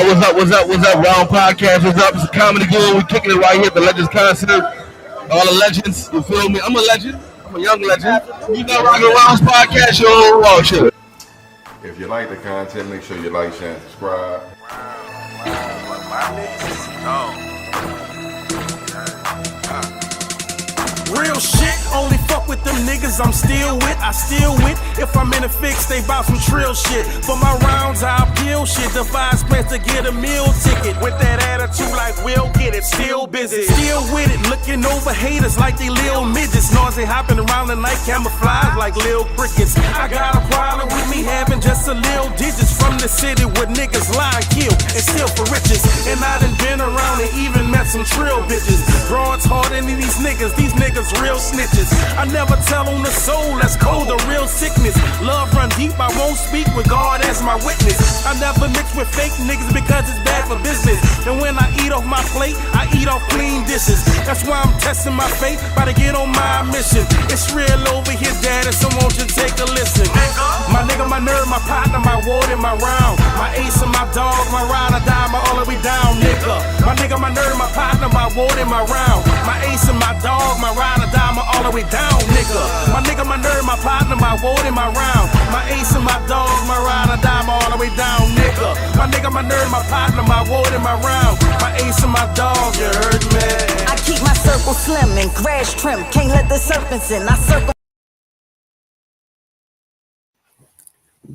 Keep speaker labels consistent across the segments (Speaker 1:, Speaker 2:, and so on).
Speaker 1: What's up? Round Podcast, what's up? It's a comedy gold. We kicking it right here at the Legends Concert. All the legends, you feel me? I'm a legend. I'm a young legend. You know, rocking Rounds Podcast, yo. Oh, shit.
Speaker 2: If you like the content, make sure you like, share, and subscribe.
Speaker 3: Real shit, only fuck with them niggas I'm still with. I still with. If I'm in a fix, they bout some trill shit. For my rounds, I appeal shit. Devise plans to get a meal ticket. With that attitude, like we'll get it. Still busy, still with it. Looking over haters like they lil midgets. Noisy hopping around the night, camouflage like lil crickets. I got a problem with me having just a lil digits from the city where niggas lie, kill, and steal for riches. And I done been around and even met some trill bitches. Broads harder than these niggas real snitches. I never tell on the soul, that's cold, the real sickness. Love run deep, I won't speak with God as my witness. I never mix with fake niggas because it's bad for business. And when I eat off my plate, I eat off clean dishes. That's why I'm testing my fate, about to get on my mission. It's real over here, daddy, so won't you take a listen. My nigga, my nerve, my partner, my ward, and my round. My ace and my dog, my ride or die, my all the way down, nigga. My nigga, my nerve, my partner, my ward, and my round. My ace and my dog, my ride or die, my all the way down, nigga. My nigga, my nerve, my partner, my ward, and my round. My ace and my dog, my ride or die, my all the way down, nigga. My nigga, my nerve, my partner, my ward, and my round. My ace and my dog, you heard me.
Speaker 4: I keep my circle slim and grass trim. Can't let the serpents in. I circle.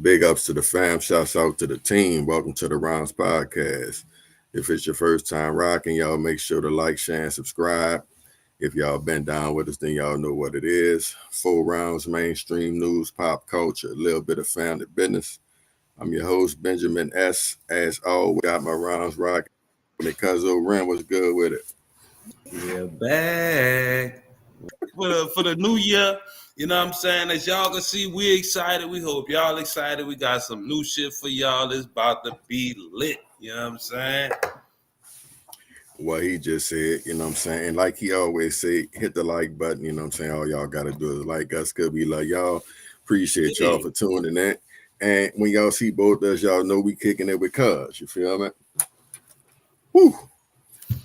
Speaker 2: Big ups to the fam. Shouts out to the team. Welcome to the Rounds Podcast. If it's your first time rocking, y'all make sure to like, share, and subscribe. If y'all been down with us, then y'all know what it is. 4 rounds, mainstream news, pop culture, a little bit of family business. I'm your host, Benjamin S. As always, got my rounds rocking. Because Ren was good with it.
Speaker 5: Yeah, back for the new year. You know what I'm saying? As y'all can see, we excited. We hope y'all excited. We got some new shit for y'all. It's about to be lit. You know what I'm saying?
Speaker 2: What he just said, you know what I'm saying? And like he always say, hit the like button, you know what I'm saying? All y'all got to do is like us, because we love y'all. Appreciate y'all for tuning in. And when y'all see both of us, y'all know we kicking it with cuz. You feel me? Woo!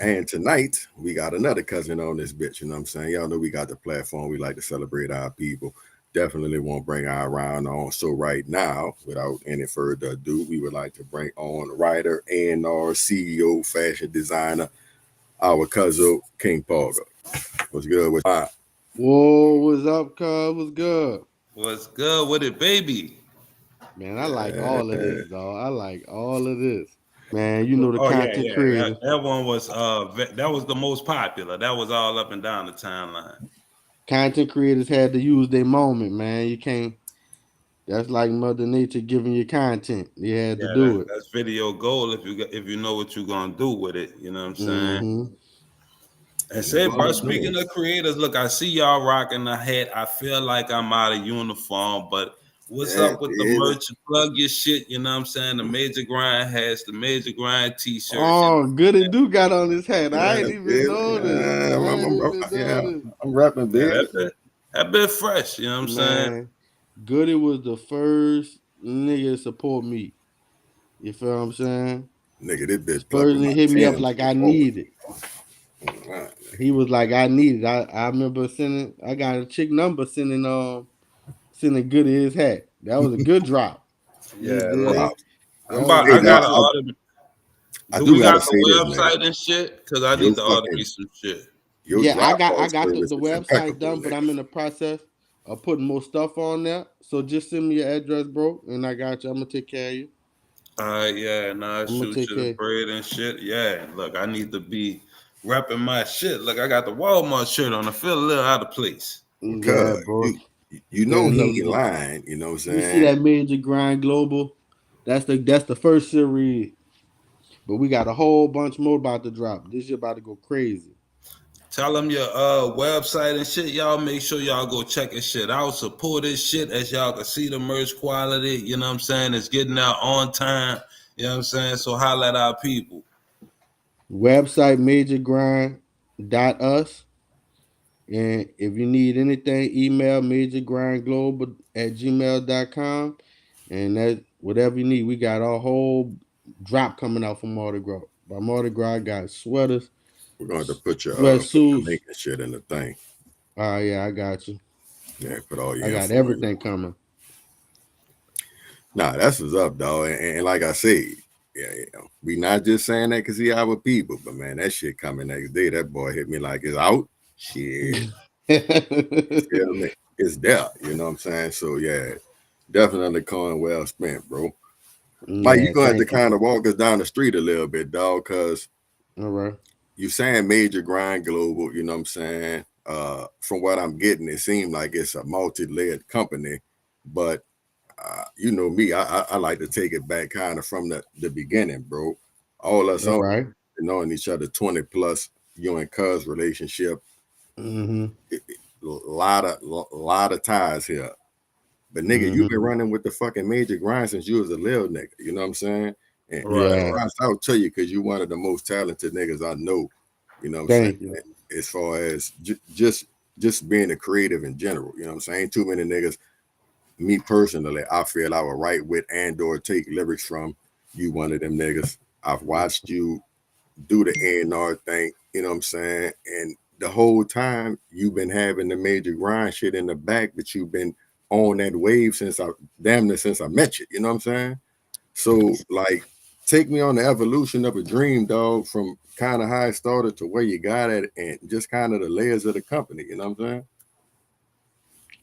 Speaker 2: And tonight, we got another cousin on this bitch, you know what I'm saying? Y'all know we got the platform. We like to celebrate our people. Definitely won't bring our round on. So right now, without any further ado, we would like to bring on writer and our CEO, fashion designer, our cousin, King Porter. What's good with that?
Speaker 6: Whoa, what's up, cuz? What's good?
Speaker 5: What's good with it, baby?
Speaker 6: Man, I like all of this, dog. I like all of this. Man, you know the content creator.
Speaker 5: That one was that was the most popular. That was all up and down the timeline.
Speaker 6: Content creators had to use their moment, man. You can't. That's like Mother Nature giving you content. You had to do it.
Speaker 5: That's video gold if you know what you're gonna do with it. You know what I'm saying? Mm-hmm. And say, bro, speaking of creators, look, I see y'all rocking the hat. I feel like I'm out of uniform, but what's up with the merch? Plug your shit, you know what I'm saying? The Major Grind hats, the Major Grind t-shirt.
Speaker 6: Oh, Goody do got on his hat. I ain't even know this.
Speaker 2: I'm rapping big.
Speaker 5: That bit fresh, you know what I'm saying?
Speaker 6: Goody was the first nigga to support me. You feel what I'm saying?
Speaker 2: Nigga, this bitch
Speaker 6: personally hit me up like I need it. He was like, I need it. I remember I got a chick number sending Goody his hat. That was a good drop.
Speaker 5: Yeah, I gotta order. Do we got the website and shit? Because I need to order me some shit.
Speaker 6: I got the website done, but I'm in the process of putting more stuff on there. So just send me your address, bro, and I got you. I'm gonna take care of you.
Speaker 5: Shoot you the bread and shit. Yeah, look, I need to be repping my shit. Look, I got the Walmart shirt on. I feel a little out of place.
Speaker 2: Because you know he ain't lying, you know what I'm saying?
Speaker 6: You see that Major Grind Global? That's the first series. But we got a whole bunch more about to drop. This shit about to go crazy.
Speaker 5: Tell them your website and shit. Y'all make sure y'all go check this shit out. Support this shit. As y'all can see the merch quality, you know what I'm saying? It's getting out on time. You know what I'm saying? So holla at our people.
Speaker 6: Website majorgrind.us. And if you need anything, email majorgrindglobal@gmail.com. And that whatever you need, we got a whole drop coming out from Mardi Gras. By Mardi Gras, I got sweaters,
Speaker 2: We're going to put your
Speaker 6: sweatsuits.
Speaker 2: link and shit in the thing.
Speaker 6: Yeah, I got you.
Speaker 2: Yeah, put all your
Speaker 6: I got
Speaker 2: info
Speaker 6: everything
Speaker 2: in.
Speaker 6: coming.
Speaker 2: Nah, that's what's up, dog. And like I said, yeah, we not just saying that because he our people, but man, that shit coming next day. That boy hit me like it's out. Shit, you feel me? It's there. You know what I'm saying? So yeah, definitely coin well spent, bro. Mike, you
Speaker 6: Yeah,
Speaker 2: gonna have to
Speaker 6: thank you.
Speaker 2: kind of walk us down the street a little bit, dog, cause
Speaker 6: All right.
Speaker 2: you saying major grind global. You know what I'm saying? From what I'm getting, it seemed like it's a multi-layered company, but you know me, I like to take it back kind of from the beginning, bro. All us
Speaker 6: All
Speaker 2: all
Speaker 6: right.
Speaker 2: knowing each other 20 plus, you and Cuz relationship,
Speaker 6: Mm-hmm.
Speaker 2: lot of ties here. But nigga, you've been
Speaker 6: Mm-hmm.
Speaker 2: running with the fucking major grind since you was a little nigga. You know what I'm saying? And
Speaker 5: Right,
Speaker 6: Yeah.
Speaker 5: right.
Speaker 2: I'll tell you because you one of the most talented niggas I know. You know what I'm saying?
Speaker 6: Thank you.
Speaker 2: As far as just being a creative in general. You know what I'm saying? Ain't too many niggas. Me personally, I feel I would write with and or take lyrics from. You one of them niggas. I've watched you do the A&R thing, you know what I'm saying? And the whole time you've been having the major grind shit in the back, but you've been on that wave since I met you, you know what I'm saying? So like take me on the evolution of a dream, dog, from kind of how it started to where you got it and just kind of the layers of the company, you know what I'm saying?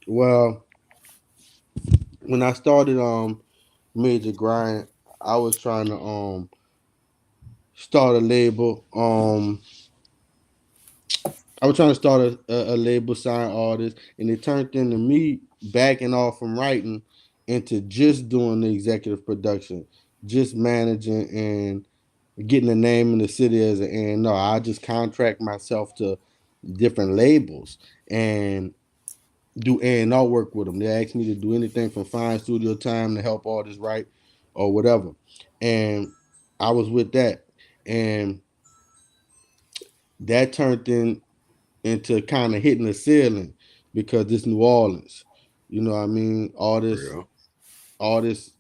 Speaker 6: Well, when I started Major Grind, I was trying to start a label. I was trying to start a label, sign artist, and it turned into me backing off from writing into just doing the executive production, just managing and getting a name in the city as an A&R. I just contract myself to different labels and do A&R work with them. They ask me to do anything from find studio time to help artists write or whatever. And I was with that. And that turned into kind of hitting the ceiling because this New Orleans. You know what I mean?
Speaker 2: Real.
Speaker 6: Artists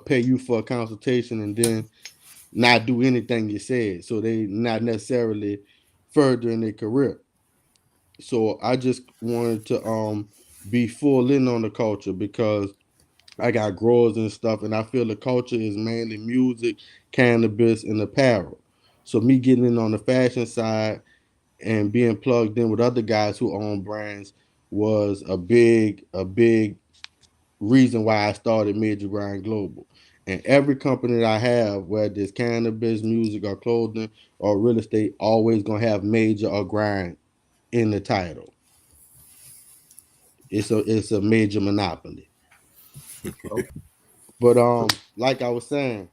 Speaker 6: pay you for a consultation and then not do anything you said. So they not necessarily furthering their career. So I just wanted to be full in on the culture because I got growers and stuff, and I feel the culture is mainly music, cannabis, and apparel. So me getting in on the fashion side and being plugged in with other guys who own brands was a big reason why I started Major Grind Global. And every company that I have, whether it's cannabis, music, or clothing, or real estate, always gonna have major or grind in the title. It's a major monopoly.
Speaker 5: Okay.
Speaker 6: But like I was saying,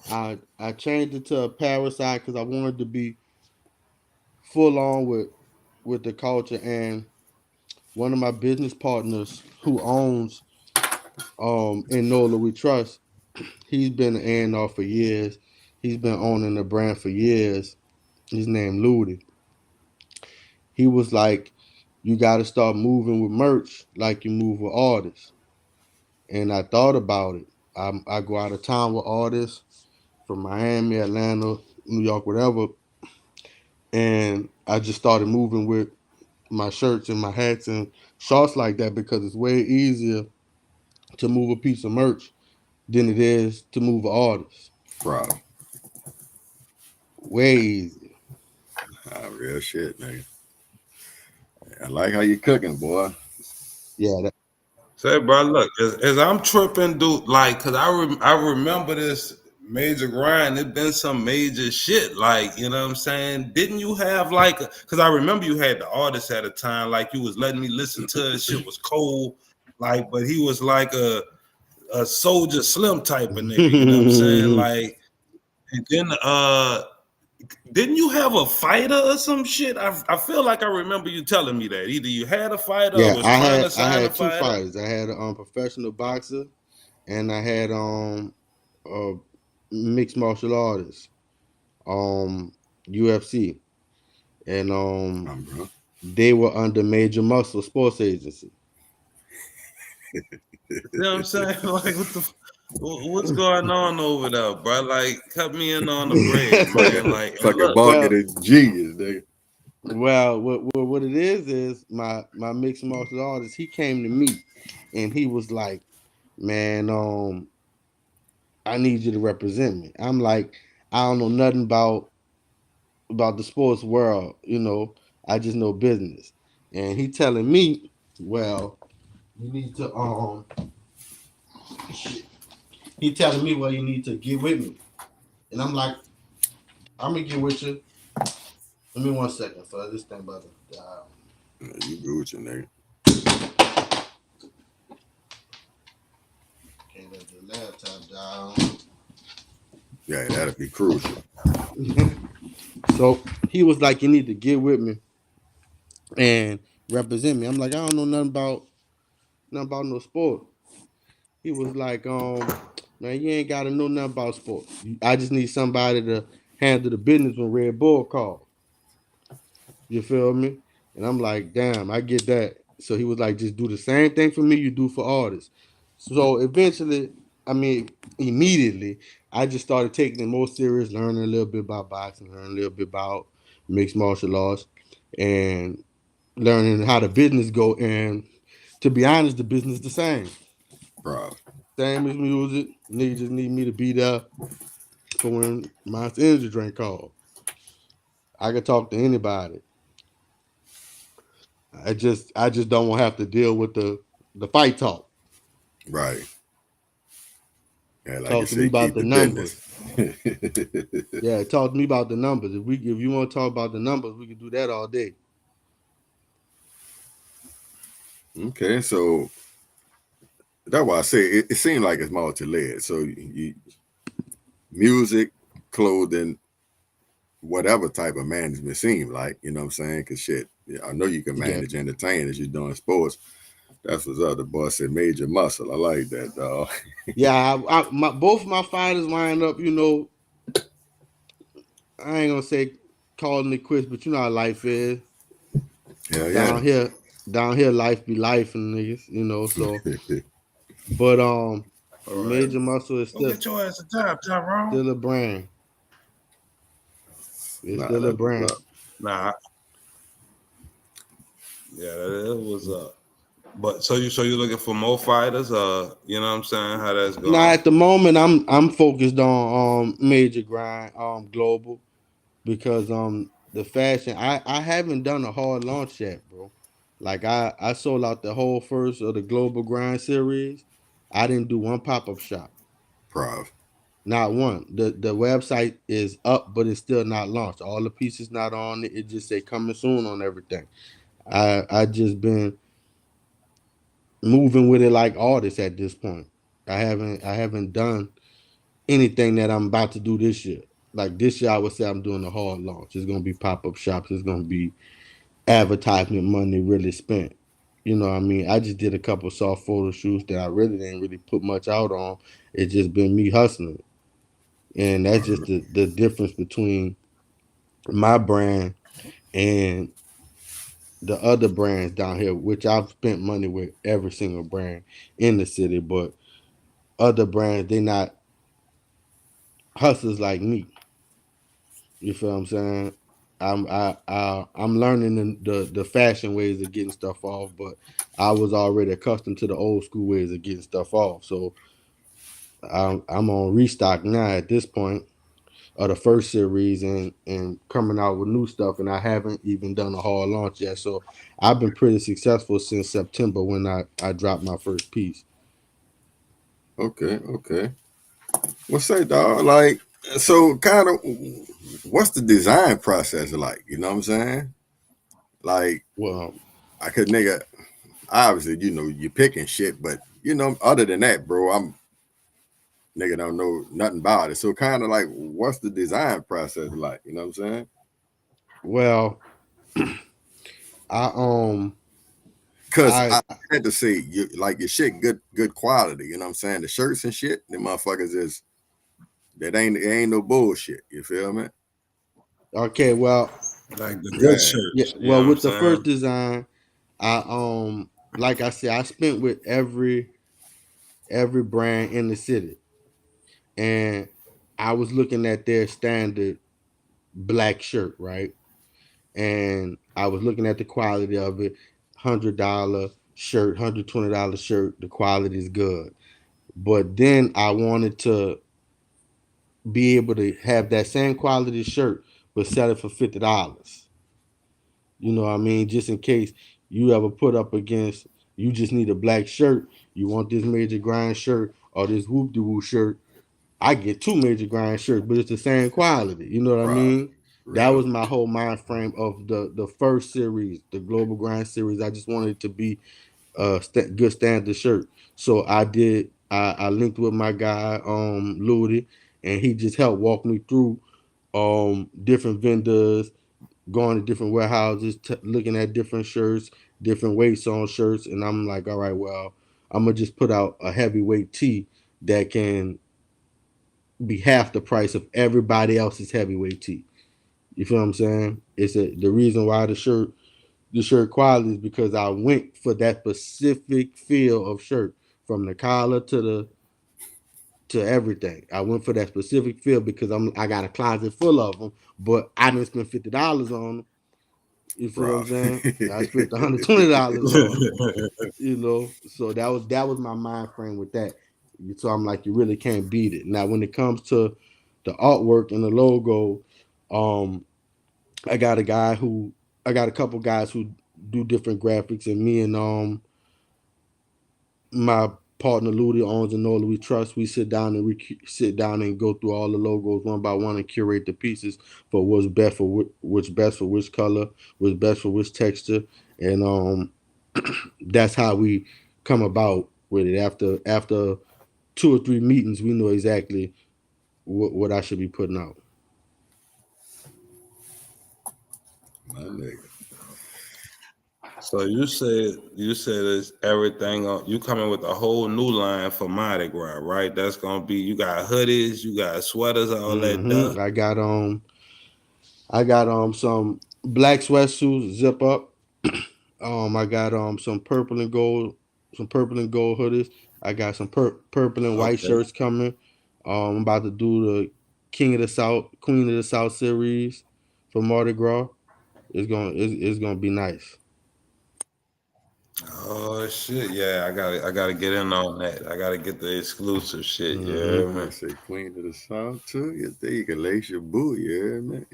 Speaker 6: I changed it to a parasite because I wanted to be full on with the culture. And one of my business partners who owns in NOLA We Trust, he's been an A&R for years. He's been owning the brand for years. His name Ludi. He was like, "You got to start moving with merch like you move with artists." And I thought about it. I go out of town with artists from Miami, Atlanta, New York, whatever, and I just started moving with my shirts and my hats and shorts like that because it's way easier to move a piece of merch than it is to move an artist.
Speaker 2: Proud.
Speaker 6: Way easier.
Speaker 2: Real shit, nigga. I like how you cooking, boy.
Speaker 6: Yeah,
Speaker 5: Say, bro, look, as I'm tripping, dude, like, cause I remember this major grind. It been some major shit, like, you know what I'm saying? Didn't you have like, cause I remember you had the artist at a time, like you was letting me listen to it. Shit was cold, like, but he was like a Soldier Slim type of nigga, you know what I'm saying?
Speaker 6: that.
Speaker 5: Like, and then didn't you have a fighter or some shit? I feel like I remember you telling me that. Either you had a fighter or
Speaker 6: Yeah,
Speaker 5: was
Speaker 6: I
Speaker 5: trying to
Speaker 6: had I
Speaker 5: sign a
Speaker 6: had two
Speaker 5: fighter.
Speaker 6: fighters. I had a professional boxer and I had a mixed martial artist, UFC, and
Speaker 2: Bro.
Speaker 6: they were under Major Muscle Sports Agency.
Speaker 5: You know what I'm saying? Like, what the? What's going on over there, bro? Like, cut me in on the bread, man. Like, and
Speaker 2: Fucking
Speaker 5: look,
Speaker 2: marketing genius, nigga.
Speaker 6: Well, what it is my mixed martial artist. He came to me, and he was like, "Man, I need you to represent me." I'm like, I don't know nothing about the sports world, you know. I just know business, and he telling me, "Well, you need to He telling me, "Well, you need to get with me," and I'm like, "I'm gonna get with you." Give me 1 second, so this thing about to die.
Speaker 2: You good with your nigga.
Speaker 6: Can't let the laptop die.
Speaker 2: Yeah, that'd be crucial.
Speaker 6: So he was like, "You need to get with me and represent me." I'm like, "I don't know nothing about no sport." He was like, "Man, you ain't gotta know nothing about sports. I just need somebody to handle the business when Red Bull called." You feel me? And I'm like, "Damn, I get that." So he was like, "Just do the same thing for me you do for artists." So eventually, I mean, immediately, I just started taking it more serious, learning a little bit about boxing, learning a little bit about mixed martial arts, and learning how the business go. And to be honest, the business the same.
Speaker 2: Bro.
Speaker 6: Same as music. Niggas just need me to be there for when Monster Energy drink call. I can talk to anybody. I just don't want to have to deal with the fight talk.
Speaker 2: Right. Yeah, like you
Speaker 6: Talk to me
Speaker 2: say,
Speaker 6: about
Speaker 2: keep
Speaker 6: the
Speaker 2: the
Speaker 6: numbers.
Speaker 2: business.
Speaker 6: Yeah, talk to me about the numbers. If you want to talk about the numbers, we can do that all day.
Speaker 2: Okay, so that's why I say it seems like it's multi-layered. So music, clothing, whatever type of management seem like, you know what I'm saying? Because shit, I know you can
Speaker 6: Yeah,
Speaker 2: manage entertain as you're doing sports. That's what's up. The boss said major muscle. I like that, dog.
Speaker 6: yeah. Both my fighters wind up. You know, I ain't gonna say calling it quits, but you know how life is
Speaker 2: Hell yeah.
Speaker 6: down here. Down here, life be life and niggas. You know, so but
Speaker 5: all right,
Speaker 6: Major Muscle is
Speaker 5: go get your ass a job, Tyrone.
Speaker 6: still a brand. It's
Speaker 2: Nah,
Speaker 6: still a
Speaker 2: that's what's
Speaker 6: brand.
Speaker 2: up.
Speaker 5: Nah, yeah, that was But so you looking for more fighters? You know what I'm saying? How that's
Speaker 6: Now
Speaker 5: going?
Speaker 6: at the moment, I'm focused on Major Grind Global because the fashion I haven't done a hard launch yet, bro. Like I sold out the whole first of the Global Grind series. I didn't do one pop up shop,
Speaker 2: Proud.
Speaker 6: not one. The website is up, but it's still not launched. All the pieces not on it. It just say coming soon on everything. I just been moving with it like artists at this point. I haven't done anything that I'm about to do this year. Like this year, I would say I'm doing a hard launch. It's gonna be pop up shops. It's gonna be advertisement money really spent. You know what I mean? I just did a couple soft photo shoots that I really didn't really put much out on. It's just been me hustling. And that's just the difference between my brand and the other brands down here, which I've spent money with every single brand in the city, but other brands, they not hustlers like me. You feel what I'm saying? I'm learning the fashion ways of getting stuff off, but I was already accustomed to the old school ways of getting stuff off. So I'm on restock now at this point of the first series and coming out with new stuff, and I haven't even done a hard launch yet. So I've been pretty successful since September when I dropped my first piece.
Speaker 2: Okay, okay. What's say, dog? Like, so kind of, what's the design process like? You know what I'm saying? Like,
Speaker 6: Well,
Speaker 2: I could nigga, obviously, you know, you picking shit, but you know, other than that, bro, I'm nigga don't know nothing about it. So kind of like, what's the design process like? You know what I'm saying?
Speaker 6: well, I
Speaker 2: Cause
Speaker 6: I
Speaker 2: I had to say, you like your shit, good quality. You know what I'm saying? The shirts and shit, the motherfuckers is that ain't no bullshit. You feel me?
Speaker 6: okay. Well,
Speaker 5: Like the good
Speaker 6: with
Speaker 2: Yeah.
Speaker 6: yeah,
Speaker 5: shirts. You know
Speaker 6: well
Speaker 5: what I'm
Speaker 6: with the
Speaker 5: saying?
Speaker 6: first design, I like I said, I spent with every brand in the city. and I was looking at their standard black shirt, right? And I was looking at the quality of it. $100 shirt, $120 shirt. The quality is good, but then I wanted to be able to have that same quality shirt, but sell it for $50. You know what I mean? Just in case you ever put up against, you just need a black shirt. You want this major grind shirt or this whoop de woo shirt. I get two major grind shirts, but it's the same quality. You know what I
Speaker 2: Right.
Speaker 6: mean? That
Speaker 2: Right.
Speaker 6: was my whole mind frame of the first series, the Global Grind series. I just wanted it to be a good standard shirt. So I did. I linked with my guy Ludi, and he just helped walk me through different vendors, going to different warehouses, looking at different shirts, different weights on shirts, and I'm like, all right, well, I'm gonna just put out a heavyweight tee that can be half the price of everybody else's heavyweight tee. You feel what I'm saying? The reason why the shirt quality is because I went for that specific feel of shirt from the collar to everything. I went for that specific feel because I got a closet full of them, but I didn't spend $50 on them. You feel what I'm
Speaker 2: Right.
Speaker 6: saying? I spent $120 on them. So that was my mind frame with that. So I'm like, you really can't beat it. Now, when it comes to the artwork and the logo, um, I got a guy who I got a couple guys who do different graphics, and me and my partner Ludi owns and Nola we trust. We sit down and go through all the logos one by one and curate the pieces for what's best for which best for which color, what's best for which texture, and that's how we come about with it. After two or three meetings, we know exactly what I should be putting out.
Speaker 2: My nigga.
Speaker 5: So you said it's everything on you coming with a whole new line for Mardi Gras, right? That's gonna be you got hoodies, you got sweaters, all that
Speaker 6: Hmm
Speaker 5: stuff.
Speaker 6: I got some black sweatsuits zip up. I got some purple and gold hoodies. I got some purple and white
Speaker 5: Okay.
Speaker 6: shirts coming. I'm about to do the King of the South, Queen of the South series for Mardi Gras. It's gonna be nice.
Speaker 5: Oh shit, yeah, I gotta get in on that. I gotta get the exclusive shit,
Speaker 6: Hmm
Speaker 5: yeah,
Speaker 2: I
Speaker 5: man.
Speaker 2: say Queen of the South too. Yeah, there you can lace your boot, yeah, man.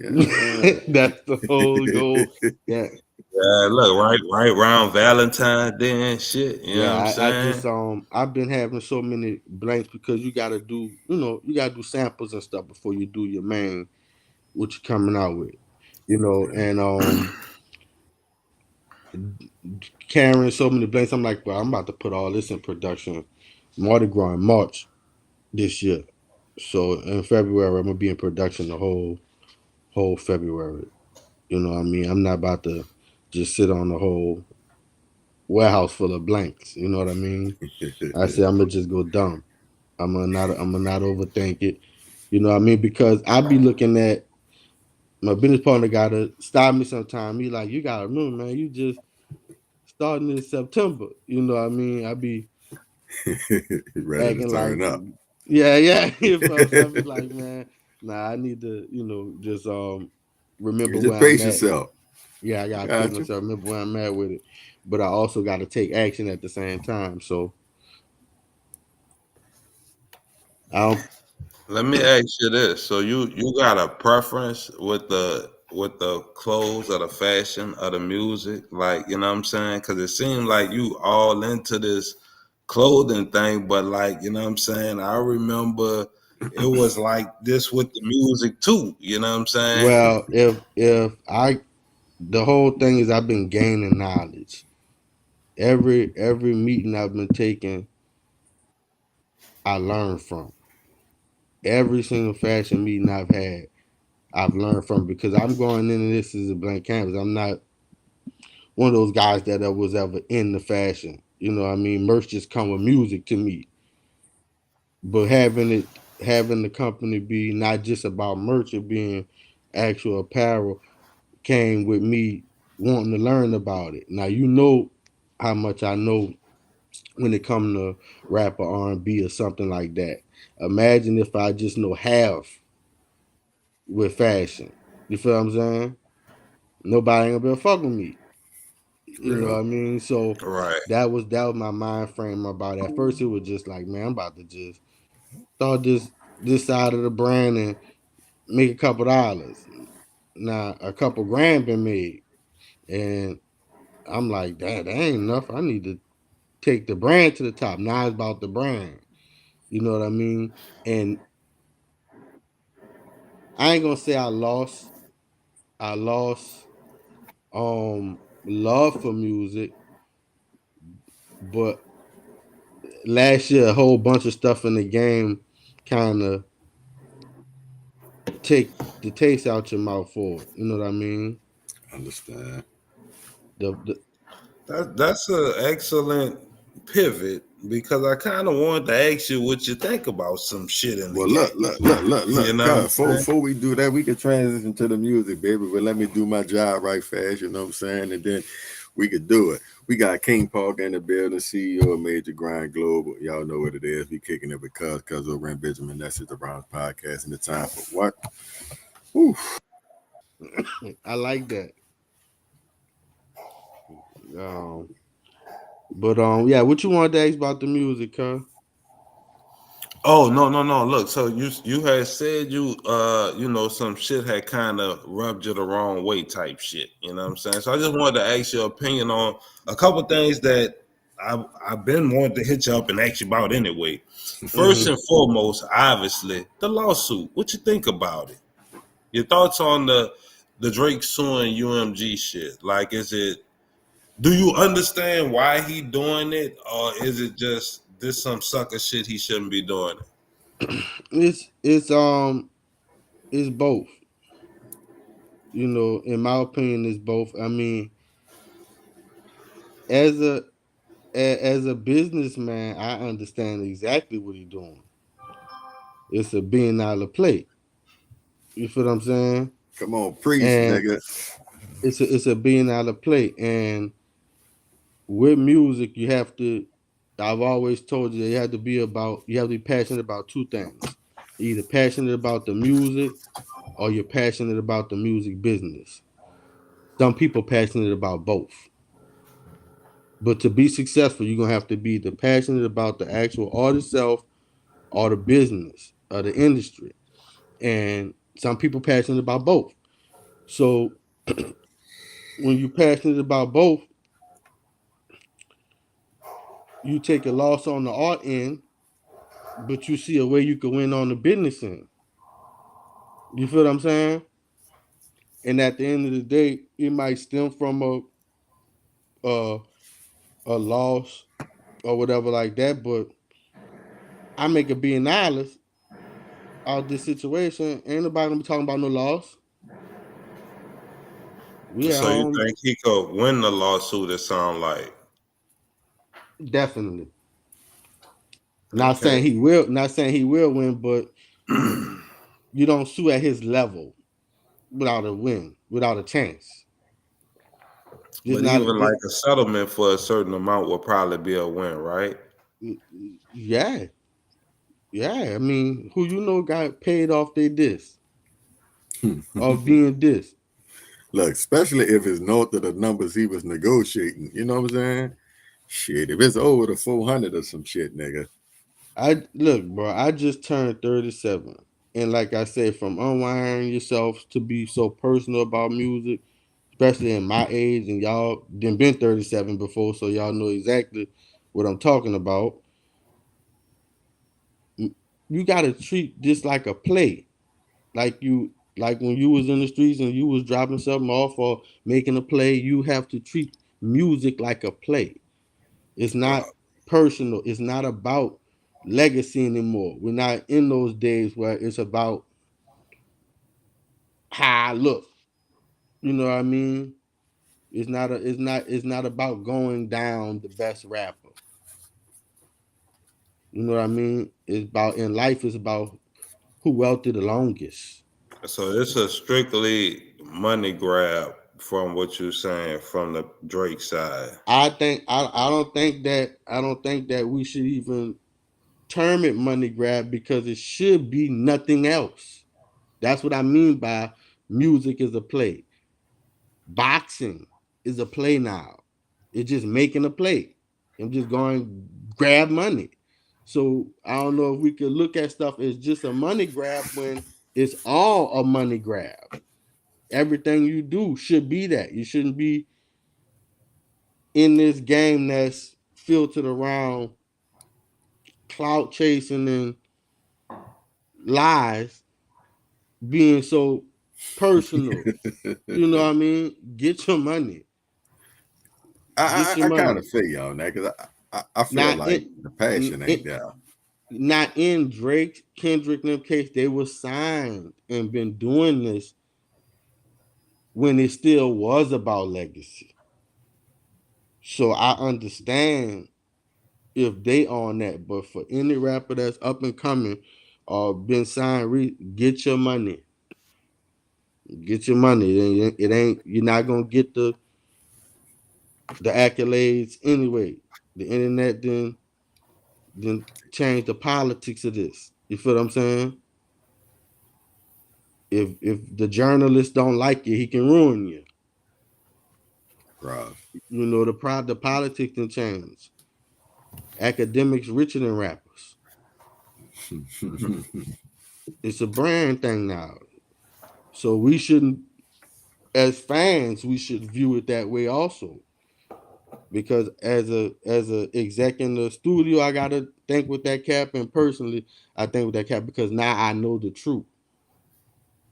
Speaker 6: That's the whole goal. Yeah,
Speaker 5: Yeah, look, right around Valentine's Day and shit, you know what I'm
Speaker 6: yeah. I
Speaker 5: saying?
Speaker 6: just I've been having so many blanks because you gotta do samples and stuff before you do your main what you're coming out with. And carrying so many blanks. I'm like, well, I'm about to put all this in production. Mardi Gras in March this year. So in February, I'm gonna be in production the whole February. You know what I mean? I'm not about to just sit on the whole warehouse full of blanks. You know what I mean? I said I'm gonna just go dumb. I'm gonna not overthink it. You know what I mean? Because I be looking at my business partner gotta stop me sometime. He like, you gotta remember, man, you just starting in September. You know what I mean? I be
Speaker 2: Ready to
Speaker 6: acting like,
Speaker 2: turn up.
Speaker 6: yeah, yeah. So I be like, man, nah, I need to, just remember
Speaker 2: You just
Speaker 6: where I'm
Speaker 2: pace
Speaker 6: at.
Speaker 2: yourself.
Speaker 6: Yeah, I
Speaker 2: I
Speaker 6: gotta pace
Speaker 2: got you.
Speaker 6: myself, remember where I'm at with it. But I also gotta take action at the same time. So I don't.
Speaker 5: Let me ask you this. So you got a preference with the clothes or the fashion or the music? Like, you know what I'm saying? Cause it seemed like you all into this clothing thing, but like, you know what I'm saying? I remember it was like this with the music too, you know what I'm saying?
Speaker 6: Well, if I the whole thing is I've been gaining knowledge. Every meeting I've been taking, I learned from. Every single fashion meeting I've had, I've learned from because I'm going into this as a blank canvas. I'm not one of those guys that was ever in the fashion. You know what I mean? Merch just come with music to me. But having the company be not just about merch or being actual apparel came with me wanting to learn about it. Now you know how much I know when it comes to rap or R&B or something like that. Imagine if I just know half with fashion. You feel what I'm saying? Nobody ain't gonna be fuck with me. You know
Speaker 2: Real.
Speaker 6: what I mean? So
Speaker 5: Right.
Speaker 6: that was my mind frame about it. At first it was just like, man, I'm about to just start this side of the brand and make a couple dollars. Now a couple grand been made. And I'm like, that ain't enough. I need to take the brand to the top. Now it's about the brand. You know what I mean? And I ain't gonna say I lost love for music, but last year a whole bunch of stuff in the game kind of take the taste out your mouth for it. You know what I mean?
Speaker 2: Understand.
Speaker 6: The
Speaker 5: That's an excellent pivot because I kind of wanted to ask you what you think about some shit in the
Speaker 2: Well,
Speaker 5: game. You
Speaker 2: look.
Speaker 5: know what I'm saying?
Speaker 2: Before we do that, we can transition to the music, baby. But let me do my job right fast. You know what I'm saying? And then we could do it. We got King Park in the building, CEO of Major Grind Global. Y'all know what it is. We kicking it because over in Benjamin. That's the Browns podcast. And the time for what? Whew.
Speaker 6: I like that. Um, but yeah, what you wanted to ask about the music, huh?
Speaker 5: Oh no. Look, so you had said you know some shit had kind of rubbed you the wrong way type shit. You know what I'm saying? So I just wanted to ask your opinion on a couple things that I've been wanting to hit you up and ask you about anyway. First
Speaker 6: Mm-hmm.
Speaker 5: and foremost, obviously, the lawsuit. What you think about it? Your thoughts on the Drake suing UMG shit? Like, is it? Do you understand why he doing it, or is it just this some sucker shit he shouldn't be doing it?
Speaker 6: It's both. You know, in my opinion, it's both. I mean, as a businessman, I understand exactly what he's doing. It's a being out of plate. You feel what I'm saying?
Speaker 2: Come on, preach,
Speaker 6: And
Speaker 2: nigga.
Speaker 6: it's a being out of plate. And with music, you have to. I've always told you you have to be passionate about two things. Either passionate about the music or you're passionate about the music business. Some people passionate about both. But to be successful, you're gonna have to be the passionate about the actual art itself or the business or the industry. And some people passionate about both. So when you're passionate about both, you take a loss on the art end, but you see a way you can win on the business end. You feel what I'm saying? And at the end of the day, it might stem from a, a loss or whatever like that. But I make $1 billion out this situation. Ain't nobody gonna be talking about no loss. We at
Speaker 5: So you
Speaker 6: home,
Speaker 5: think he could win the lawsuit? It sound like
Speaker 6: definitely. Not
Speaker 5: okay,
Speaker 6: saying he will. Not saying he will win, but you don't sue at his level without a win, without a chance. Just
Speaker 5: but
Speaker 6: not.
Speaker 5: even like a settlement for a certain amount will probably be a win, right?
Speaker 6: Yeah, yeah. I mean, who you know got paid off their diss of being dissed.
Speaker 2: Look, especially if it's north of the numbers he was negotiating. You know what I'm saying? Shit, if it's over the 400 or some shit, nigga.
Speaker 6: I look, bro. I just turned 37, and like I said, from unwiring yourself to be so personal about music, especially in my age, and y'all didn't been 37 before, so y'all know exactly what I'm talking about. You got to treat this like a play, like when you was in the streets and you was dropping something off or making a play. You have to treat music like a play. It's
Speaker 5: Wow.
Speaker 6: not personal. It's not about legacy anymore. We're not in those days where it's about how I look. You know what I mean? It's not about going down the best rapper. You know what I mean? It's about in life it's about who wealthy the longest.
Speaker 5: So it's a strictly money grab from what you're saying from the Drake side.
Speaker 6: I don't think that we should even term it money grab because it should be nothing else. That's what I mean by music is a play. Boxing is a play now. It's just making a play. I'm just going grab money. So I don't know if we could look at stuff as just a money grab when it's all a money grab. Everything you do should be that. You shouldn't be in this game that's filtered around clout chasing and lies being so personal. You know what I mean? Get your money. Get your
Speaker 2: I
Speaker 6: money.
Speaker 2: kind of feel you on that because I feel
Speaker 6: Not
Speaker 2: like the passion ain't
Speaker 6: in,
Speaker 2: there.
Speaker 6: not in Drake, Kendrick, and them case. They were signed and been doing this when it still was about legacy. So I understand if they on that, but for any rapper that's up and coming or been signed, get your money. Get your money. It ain't you're not gonna get the accolades anyway. The internet then change the politics of this. You feel what I'm saying? If the journalist don't like you, he can ruin you.
Speaker 2: Right.
Speaker 6: You know the politics can change. Academics richer than rappers. It's a brand thing now. So we shouldn't, as fans, we should view it that way also. Because as a exec in the studio, I gotta think with that cap, and personally, I think with that cap because now I know the truth.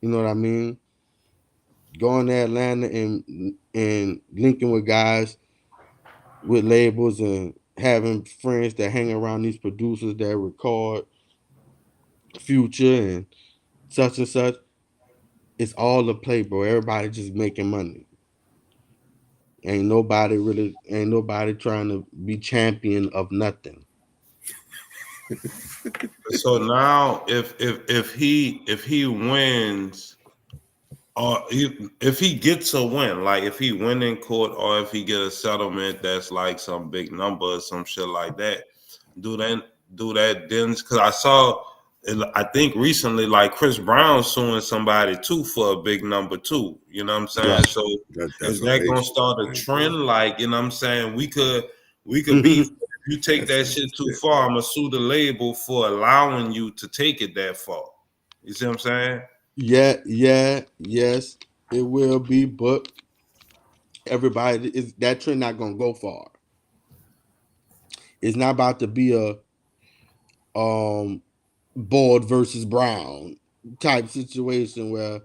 Speaker 6: You know what I mean? Going to Atlanta and linking with guys with labels and having friends that hang around these producers that record Future and such and such. It's all a play, bro. Everybody just making money. Ain't nobody trying to be champion of nothing.
Speaker 5: So now, if he wins, or if he gets a win, like if he win in court, or if he get a settlement that's like some big number or some shit like that, do that then? Because I think recently, like Chris Brown suing somebody too for a big number too. You know what I'm saying?
Speaker 6: Right.
Speaker 5: So
Speaker 2: That's
Speaker 5: is
Speaker 2: some
Speaker 5: that
Speaker 2: big
Speaker 5: gonna
Speaker 2: shit.
Speaker 5: start a trend? Like, you know what I'm saying? We could be.
Speaker 6: Mhm.
Speaker 5: If you take
Speaker 2: That's
Speaker 5: that
Speaker 2: some
Speaker 5: shit too
Speaker 2: shit.
Speaker 5: far, I'm gonna sue the label for allowing you to take it that far. You see what I'm saying?
Speaker 6: Yes, it will be, but everybody is that trend not gonna go far. It's not about to be a Board versus Brown type situation where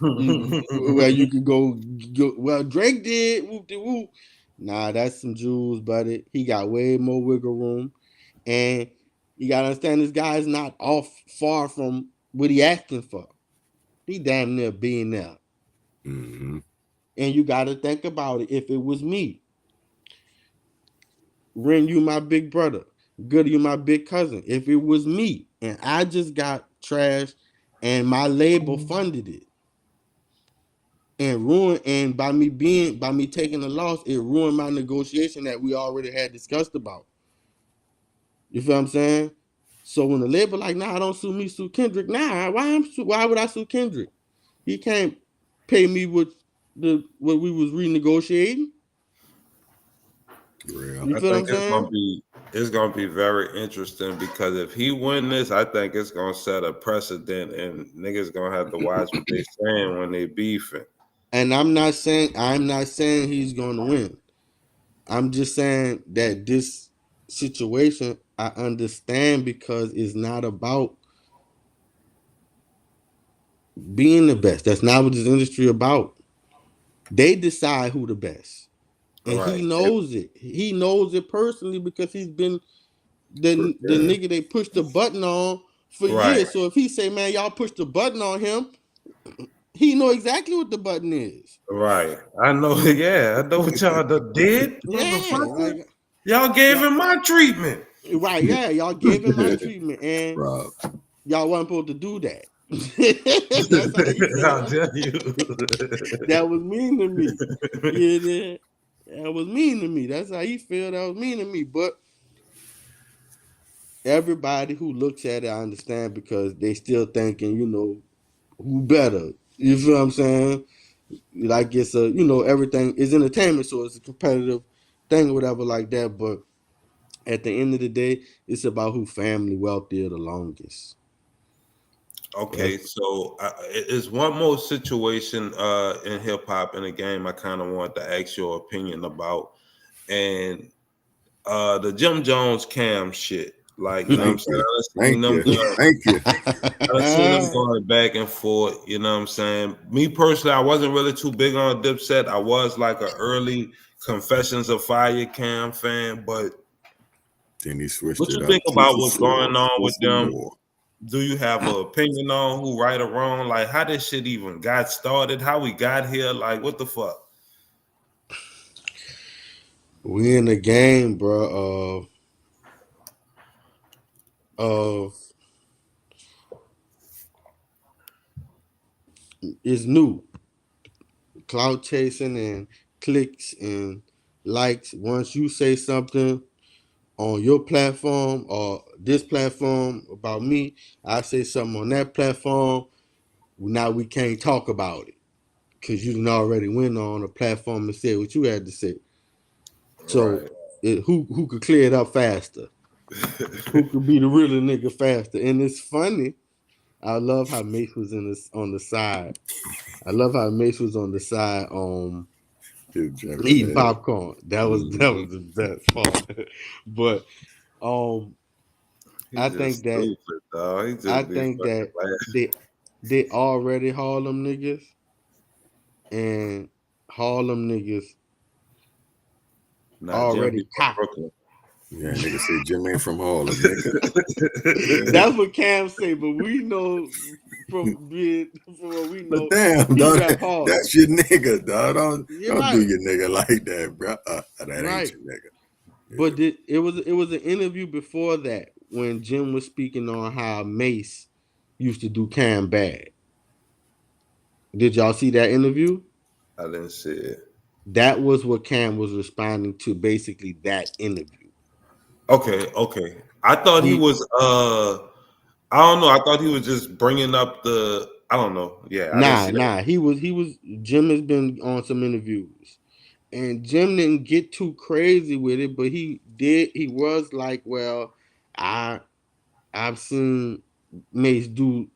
Speaker 6: you could go well Drake did whoop de whoop. Nah, that's some jewels, buddy. He got way more wiggle room, and you gotta understand this guy is not off far from what he asking for. He damn near being there.
Speaker 2: Mm-hmm.
Speaker 6: And you got to think about it. If it was me, Ren, you my big brother, Good, you my big cousin. If it was me and I just got trashed and my label funded it and ruined, and by me taking the loss, it ruined my negotiation that we already had discussed about. You feel what I'm saying? So when the label like, nah, don't sue me, sue Kendrick. Nah, why would I sue Kendrick? He can't pay me what we was renegotiating.
Speaker 2: Real.
Speaker 6: You
Speaker 5: I
Speaker 6: feel what I'm
Speaker 5: think
Speaker 6: saying?
Speaker 5: it's gonna be very interesting because if he win this, I think it's gonna set a precedent, and niggas gonna have to watch what they saying when they beefing.
Speaker 6: And I'm not saying he's going to win. I'm just saying that this situation I understand because it's not about being the best. That's not what this industry about. They decide who the best. And he
Speaker 5: Right.
Speaker 6: knows it. He knows it personally because he's been the
Speaker 2: Yeah.
Speaker 6: nigga they pushed the button on for
Speaker 5: Right.
Speaker 6: years. So if he say, man, y'all push the button on him, he know exactly what the button is.
Speaker 5: Right. I know. Yeah, I know what y'all done did,
Speaker 6: Yeah,
Speaker 5: motherfucker.
Speaker 6: like
Speaker 5: Y'all gave
Speaker 6: yeah,
Speaker 5: him my treatment.
Speaker 6: right, yeah. Y'all gave him my treatment, and
Speaker 2: Rob.
Speaker 6: y'all wasn't supposed to do that. That's how he
Speaker 5: I'll
Speaker 6: felt.
Speaker 5: tell you.
Speaker 6: That was mean to me. Yeah, that was mean to me. That's how he felt. That was mean to me. But everybody who looks at it, I understand because they still thinking, who better. You feel what I'm saying? Like it's everything is entertainment, so it's a competitive thing or whatever like that. But at the end of the day, it's about who family wealthier the longest.
Speaker 5: Okay, so it's one more situation in hip hop in the game I kind of want to ask your opinion about, and the Jim Jones Cam shit. Like, you know what I'm
Speaker 2: Thank
Speaker 5: saying?
Speaker 2: you.
Speaker 5: I seen
Speaker 2: Thank
Speaker 5: them
Speaker 2: you.
Speaker 5: going,
Speaker 2: Thank you.
Speaker 5: I seen them going back and forth. You know what I'm saying? Me personally, I wasn't really too big on Dipset. I was like an early Confessions of Fire Cam fan, but
Speaker 2: Then he switched
Speaker 5: what you
Speaker 2: it up
Speaker 5: think
Speaker 2: to
Speaker 5: about
Speaker 2: for
Speaker 5: what's going
Speaker 2: sure.
Speaker 5: on
Speaker 2: For
Speaker 5: with
Speaker 2: some
Speaker 5: them?
Speaker 2: more.
Speaker 5: Do you have an opinion on who right or wrong? Like how this shit even got started? How we got here? Like what the fuck?
Speaker 6: We in the game, bro. Of It's new. Cloud chasing and clicks and likes. Once you say something on your platform or this platform about me, I say something on that platform. Now we can't talk about it because you didn't already went on a platform and said what you had to say. So
Speaker 5: Right.
Speaker 6: who could clear it up faster? Who could be the realer nigga faster? And it's funny. I love how Mace was on the side. I love how Mace was on the side
Speaker 2: His jumping
Speaker 6: eating
Speaker 2: ahead.
Speaker 6: popcorn. That was the best part. But um
Speaker 5: He
Speaker 6: I
Speaker 5: just
Speaker 6: think that
Speaker 5: stupid, dog. He
Speaker 6: I
Speaker 5: just be
Speaker 6: think
Speaker 5: fucking
Speaker 6: that
Speaker 5: laughing.
Speaker 6: they already Harlem niggas and Harlem niggas
Speaker 5: Nah, Jim be
Speaker 6: already
Speaker 5: from
Speaker 6: cocky.
Speaker 5: Brooklyn.
Speaker 2: Yeah, nigga say Jim ain't from Harlem, nigga. Yeah.
Speaker 6: That's what Cam say, but we know from what we
Speaker 2: But
Speaker 6: know,
Speaker 2: damn,
Speaker 6: he
Speaker 2: dog,
Speaker 6: rap Harlem.
Speaker 2: that's your nigga, dog.
Speaker 6: You're
Speaker 2: Don't do
Speaker 6: right,
Speaker 2: your nigga like that, bro. That ain't
Speaker 6: right.
Speaker 2: your nigga. Yeah.
Speaker 6: But it was an interview before that when Jim was speaking on how Mace used to do Cam bad. Did y'all see that interview?
Speaker 5: I didn't see it.
Speaker 6: That was what Cam was responding to, basically that interview.
Speaker 5: Okay, okay. I thought he
Speaker 6: He
Speaker 5: was I don't know. I thought he was just bringing up the I don't know. Yeah, I didn't
Speaker 6: nah
Speaker 5: see that.
Speaker 6: nah he was Jim has been on some interviews and Jim didn't get too crazy with it, but he was like, well, I I've seen Mace do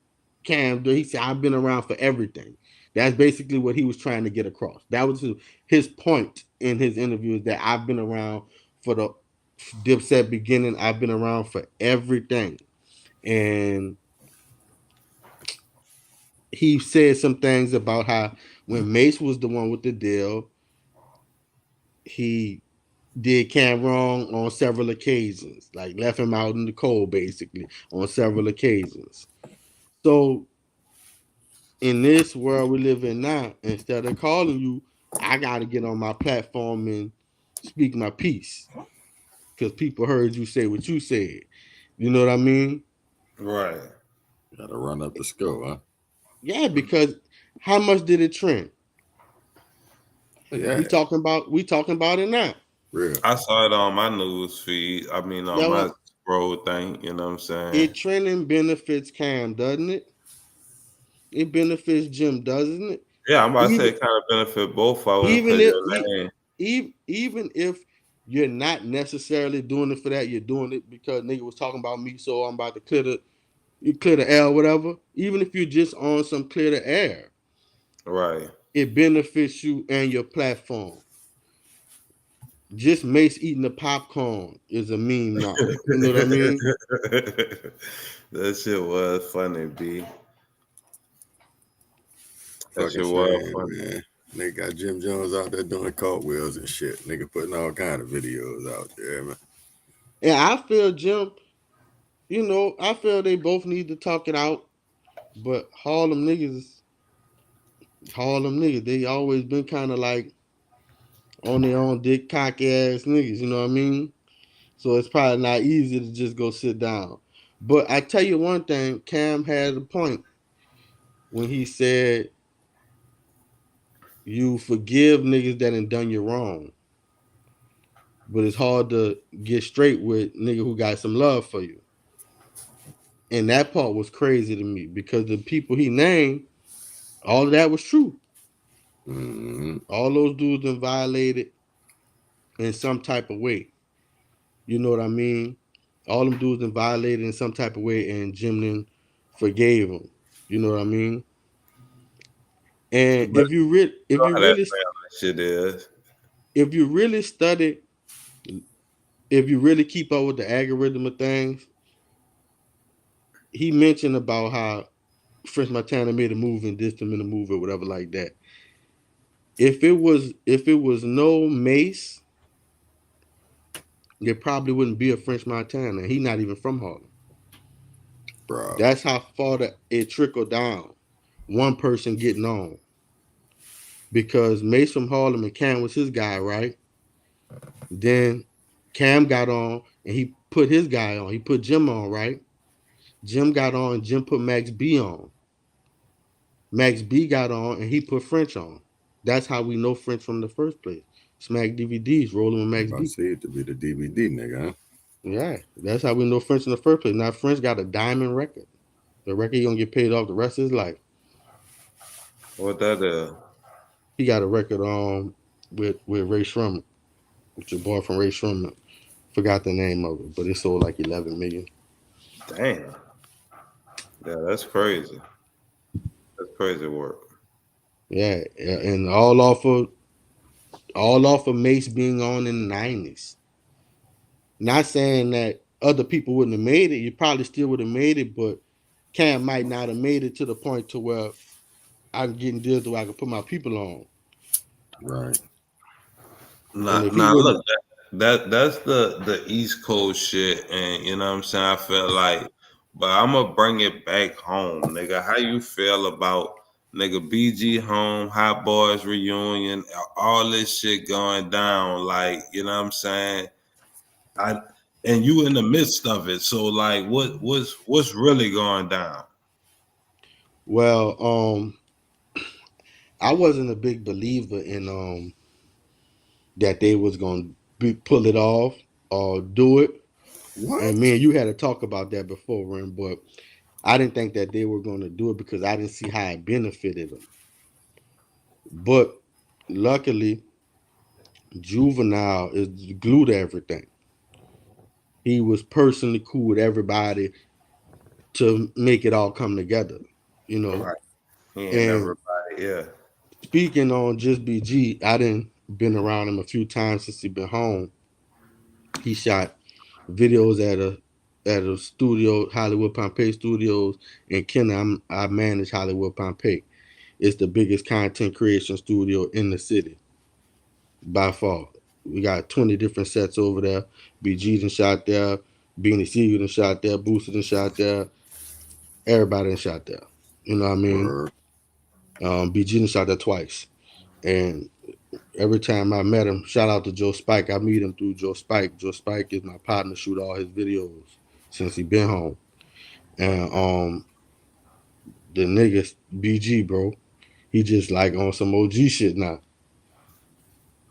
Speaker 6: Cam. He said, I've been around for everything. That's basically what he was trying to get across. That was his point in his interview, is that I've been around for the Dipset beginning. I've been around for everything. And he said some things about how when Mace was the one with the deal, he did Cam wrong on several occasions, like left him out in the cold basically on several occasions. So in this world we live in now, instead of calling you, I got to get on my platform and speak my piece because people heard you say what you said. You know what I mean?
Speaker 5: Right.
Speaker 2: Gotta run up the score, huh?
Speaker 6: Yeah, because how much did it trend?
Speaker 2: Yeah,
Speaker 6: We talking about it now.
Speaker 2: real.
Speaker 5: I saw it on my news feed. I mean on
Speaker 6: That
Speaker 5: my
Speaker 6: was
Speaker 5: scroll thing, you know what I'm saying?
Speaker 6: it. Trending benefits Cam, doesn't it? It benefits Jim, doesn't it?
Speaker 5: Yeah, I'm about to say
Speaker 6: Even
Speaker 5: it kind of benefit both of them
Speaker 6: even
Speaker 5: because
Speaker 6: if
Speaker 5: your name.
Speaker 6: even if you're not necessarily doing it for that, you're doing it because nigga was talking about me, so I'm about to clear the air, whatever. Even if you're just on some clear the air,
Speaker 5: Right.
Speaker 6: it benefits you and your platform. Just Mace eating the popcorn is a meme now. You know what I mean?
Speaker 5: That shit was funny, B. That
Speaker 2: Fucking
Speaker 5: shit was
Speaker 2: shame,
Speaker 5: funny.
Speaker 2: man. Nigga got Jim Jones out there doing cartwheels and shit. Nigga putting all kind of videos out there, man.
Speaker 6: And I feel Jim, I feel they both need to talk it out. But Harlem niggas, they always been kind of like on their own dick cocky ass niggas, you know what I mean? So it's probably not easy to just go sit down. But I tell you one thing, Cam had a point when he said you forgive niggas that ain't done you wrong. But it's hard to get straight with nigga who got some love for you. And that part was crazy to me because the people he named, all of that was true. All those dudes done violated in some type of way. You know what I mean? All them dudes done violated in some type of way, and Jim then forgave them. You know what I mean? And
Speaker 5: But
Speaker 6: if you
Speaker 5: how that
Speaker 6: really
Speaker 5: shit is.
Speaker 6: if you really study, if you really keep up with the algorithm of things, he mentioned about how French Montana made a move and dissed him in a move or whatever like that. If it was no Mace, there probably wouldn't be a French Montana. He's not even from Harlem.
Speaker 2: bro.
Speaker 6: That's how far it trickled down. One person getting on. Because Mace from Harlem and Cam was his guy, right? Then Cam got on and he put his guy on. He put Jim on, right? Jim got on, Jim put Max B on. Max B got on and he put French on. That's how we know French from the first place. Smack DVDs, rolling with Max
Speaker 2: I
Speaker 6: B.
Speaker 2: see it to be the DVD nigga, huh?
Speaker 6: Yeah, that's how we know French in the first place. Now French got a diamond record. The record he gonna get paid off the rest of his life.
Speaker 5: What that is?
Speaker 6: He got a record with Ray Shrummer, with your boy from Ray Shrummer. Forgot the name of it, but it sold like 11 million.
Speaker 5: Damn. Yeah, that's crazy. That's crazy work.
Speaker 6: Yeah, and all off of Mace being on in the 90s. Not saying that other people wouldn't have made it. You probably still would have made it, but Cam might not have made it to the point to where I'm getting deals where I can put my people on.
Speaker 2: Right.
Speaker 6: And if he
Speaker 5: Nah,
Speaker 6: wouldn't,
Speaker 5: look, that's the East Coast shit, and you know what I'm saying. I feel like, but I'm gonna bring it back home, nigga. How you feel about nigga BG home, Hot Boys reunion, all this shit going down? Like, you know what I'm saying? I and you in the midst of it, so like, what's really going down?
Speaker 6: well, I wasn't a big believer in that they was gonna pull it off or do it.
Speaker 2: What?
Speaker 6: And me and you had to talk about that before, Ren, but I didn't think that they were going to do it because I didn't see how it benefited them. But luckily, Juvenile is glued to everything. He was personally cool with everybody to make it all come together, you know.
Speaker 5: Right. He ain't
Speaker 6: And
Speaker 5: everybody, yeah.
Speaker 6: speaking on just BG, I didn't been around him a few times since he been home. He shot videos at a studio, Hollywood Pompeii Studios in Kenner. I manage Hollywood Pompeii. It's the biggest content creation studio in the city by far. We got 20 different sets over there. BG done shot there. Beanie Siegel done shot there. Booster done shot there. Everybody done shot there. You know what I mean?
Speaker 2: Word.
Speaker 6: BG done shot there twice. And every time I met him, shout out to Joe Spike. I meet him through Joe Spike. Joe Spike is my partner, shoot all his videos since he been home. And the nigga BG, bro, he just like on some OG shit now.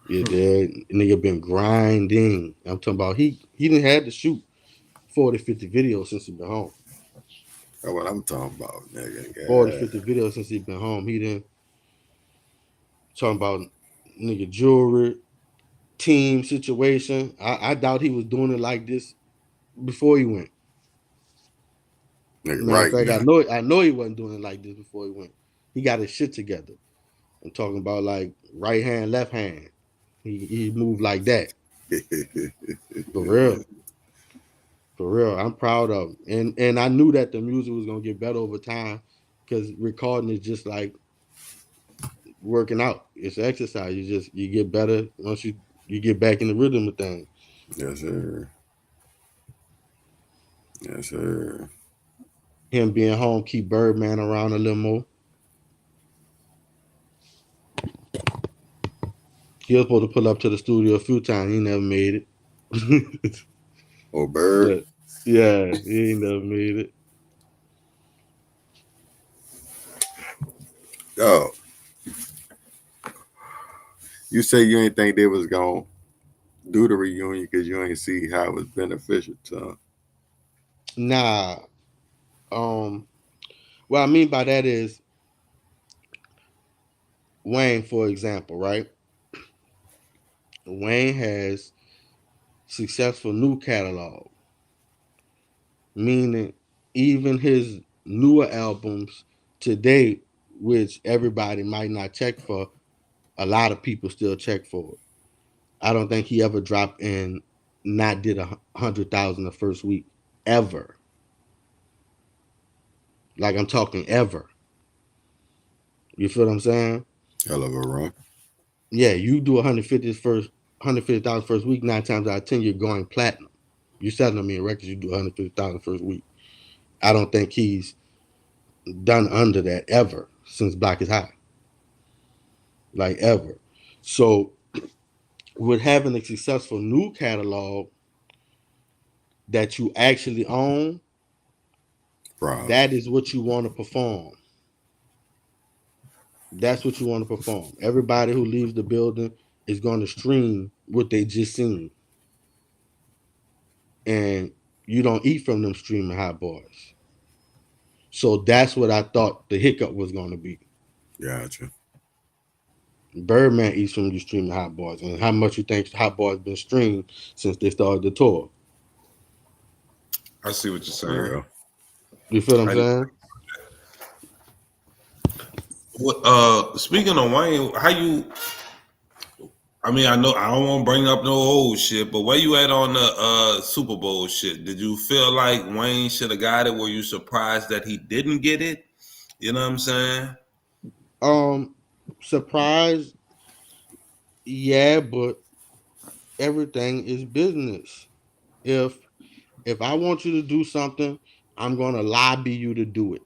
Speaker 6: Yeah, that nigga been grinding. I'm talking about he didn't have to shoot 40, 50 videos since he been home.
Speaker 2: That's what I'm talking about, nigga.
Speaker 6: 40,
Speaker 2: Yeah.
Speaker 6: 50 videos since he been home. He didn't talking about nigga jewelry, team situation. I doubt he was doing it like this before he went.
Speaker 2: Nigga,
Speaker 6: Matter of
Speaker 2: right
Speaker 6: fact,
Speaker 2: now.
Speaker 6: I know he wasn't doing it like this before he went. He got his shit together. I'm talking about like right hand, left hand. He moved like that. For real. For real. I'm proud of him. And I knew that the music was gonna get better over time because recording is just like working out. It's exercise. You get better once you get back in the rhythm of things.
Speaker 2: Yes, sir. Yes, sir.
Speaker 6: Him being home keep Birdman around a little more. He was supposed to pull up to the studio a few times. He never made it.
Speaker 2: Oh, Bird.
Speaker 6: But yeah, he ain't never made it.
Speaker 2: Oh, you say you ain't think they was gonna do the reunion because you ain't see how it was beneficial to them.
Speaker 6: Nah, What I mean by that is Wayne, for example, right? Wayne has successful new catalog, meaning even his newer albums today, which everybody might not check for, a lot of people still check for it. I don't think he ever dropped and not did 100,000 the first week ever. Like I'm talking ever. You feel what I'm saying?
Speaker 2: Hell of a run.
Speaker 6: Yeah, you do 150,000 first week. 9 times out of 10, you're going platinum. You selling them in records. You do 150,000 first week. I don't think he's done under that ever since Black is High. Like ever. So with having a successful new catalog that you actually own, that is what you want to perform. That's what you want to perform. Everybody who leaves the building is going to stream what they just seen. And you don't eat from them streaming hot boys. So that's what I thought the hiccup was going to be.
Speaker 2: Gotcha.
Speaker 6: Birdman eats from you streaming hot boys. And how much you think hot boys been streamed since they started the tour?
Speaker 5: I see what you're saying.
Speaker 2: Yeah.
Speaker 6: You feel what I'm saying?
Speaker 5: Speaking of Wayne, how you? I mean, I know I don't want to bring up no old shit, but where you at on the Super Bowl shit? Did you feel like Wayne should have got it? Were you surprised that he didn't get it? You know what I'm saying?
Speaker 6: Surprised, yeah, but everything is business. If I want you to do something, I'm gonna lobby you to do it.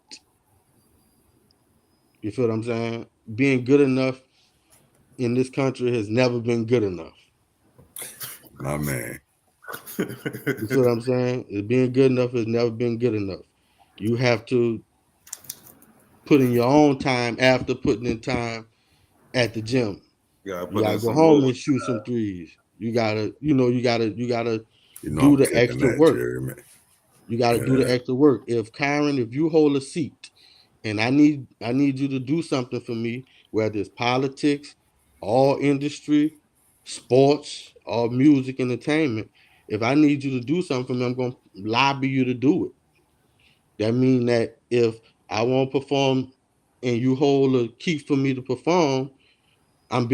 Speaker 6: You feel what I'm saying? Being good enough in this country has never been good enough.
Speaker 2: My man.
Speaker 6: You feel what I'm saying? Being good enough has never been good enough. You have to put in your own time after putting in time at the gym. You gotta go home and shoot some threes. You gotta do the extra work.
Speaker 2: Jerry,
Speaker 6: You gotta do the extra work. If you hold a seat and I need you to do something for me, whether it's politics, all industry, sports, or music, entertainment, if I need you to do something for me, I'm gonna lobby you to do it. That means that if I won't perform and you hold a key for me to perform, I'm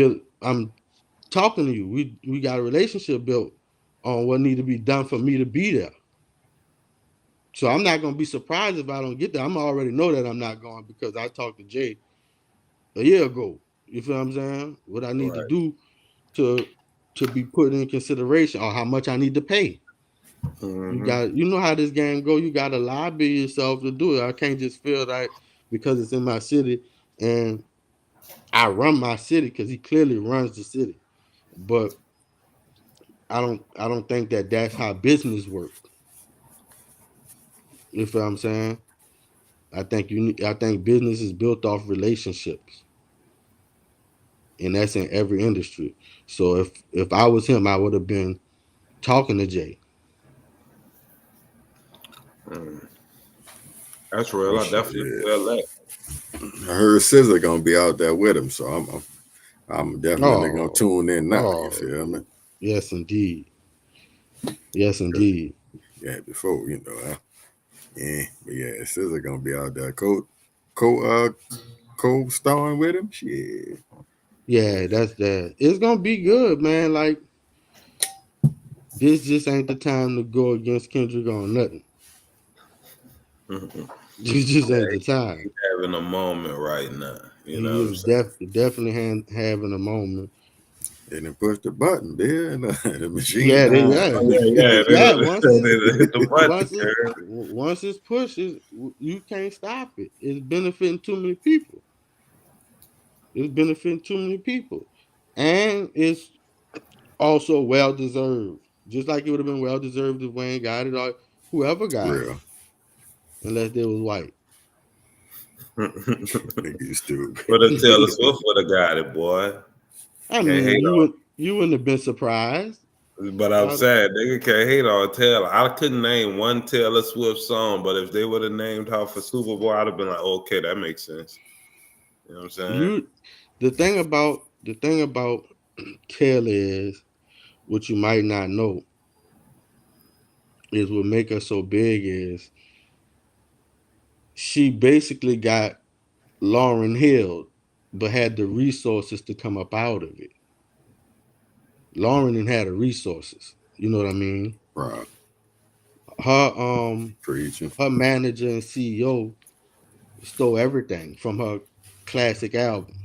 Speaker 6: talking to you. We got a relationship built on what need to be done for me to be there. So I'm not gonna be surprised if I don't get there. I'm already know that I'm not going because I talked to Jay a year ago. You feel what I'm saying? What I need to do to be put in consideration or how much I need to pay.
Speaker 5: Mm-hmm.
Speaker 6: You know how this game go. You gotta lobby yourself to do it. I can't just feel like because it's in my city and I run my city because he clearly runs the city. But I don't think that that's how business works. You feel what I'm saying? I think business is built off relationships, and that's in every industry. So if I was him, I would have been talking to Jay.
Speaker 5: That's real. I definitely feel that.
Speaker 2: I heard SZA gonna be out there with him, so I'm definitely gonna tune in now. You feel me?
Speaker 6: Yes, indeed. Yes, indeed.
Speaker 2: Yeah, before but yeah, SZA gonna be out there co-starring with him. Shit.
Speaker 6: Yeah, that's that. It's gonna be good, man. Like this just ain't the time to go against Kendrick on nothing. This just ain't the time.
Speaker 5: He's having a moment right now. You know
Speaker 6: He
Speaker 5: what
Speaker 6: is
Speaker 5: I'm saying?
Speaker 6: definitely having a moment.
Speaker 2: They didn't push the button there, and the machine.
Speaker 6: Yeah,
Speaker 5: Yeah.
Speaker 6: Once it's pushed, you can't stop it. It's benefiting too many people. And it's also well deserved. Just like it would have been well deserved if Wayne got it or whoever got it, unless they was white.
Speaker 2: Nigga, stupid.
Speaker 5: But Taylor Swift would have got it, boy.
Speaker 6: I mean, you wouldn't have been surprised.
Speaker 5: But I'm sad nigga can't hate on Taylor. I couldn't name one Taylor Swift song, but if they would have named her for Super Bowl, I'd have been like, okay, that makes sense. You know what I'm saying?
Speaker 6: The thing about Kelly is what you might not know is what make her so big is she basically got Lauryn Hill, but had the resources to come up out of it. Lauren didn't have the resources. You know what I mean?
Speaker 2: Right.
Speaker 6: Her
Speaker 2: Preaching.
Speaker 6: her manager and CEO stole everything from her classic albums.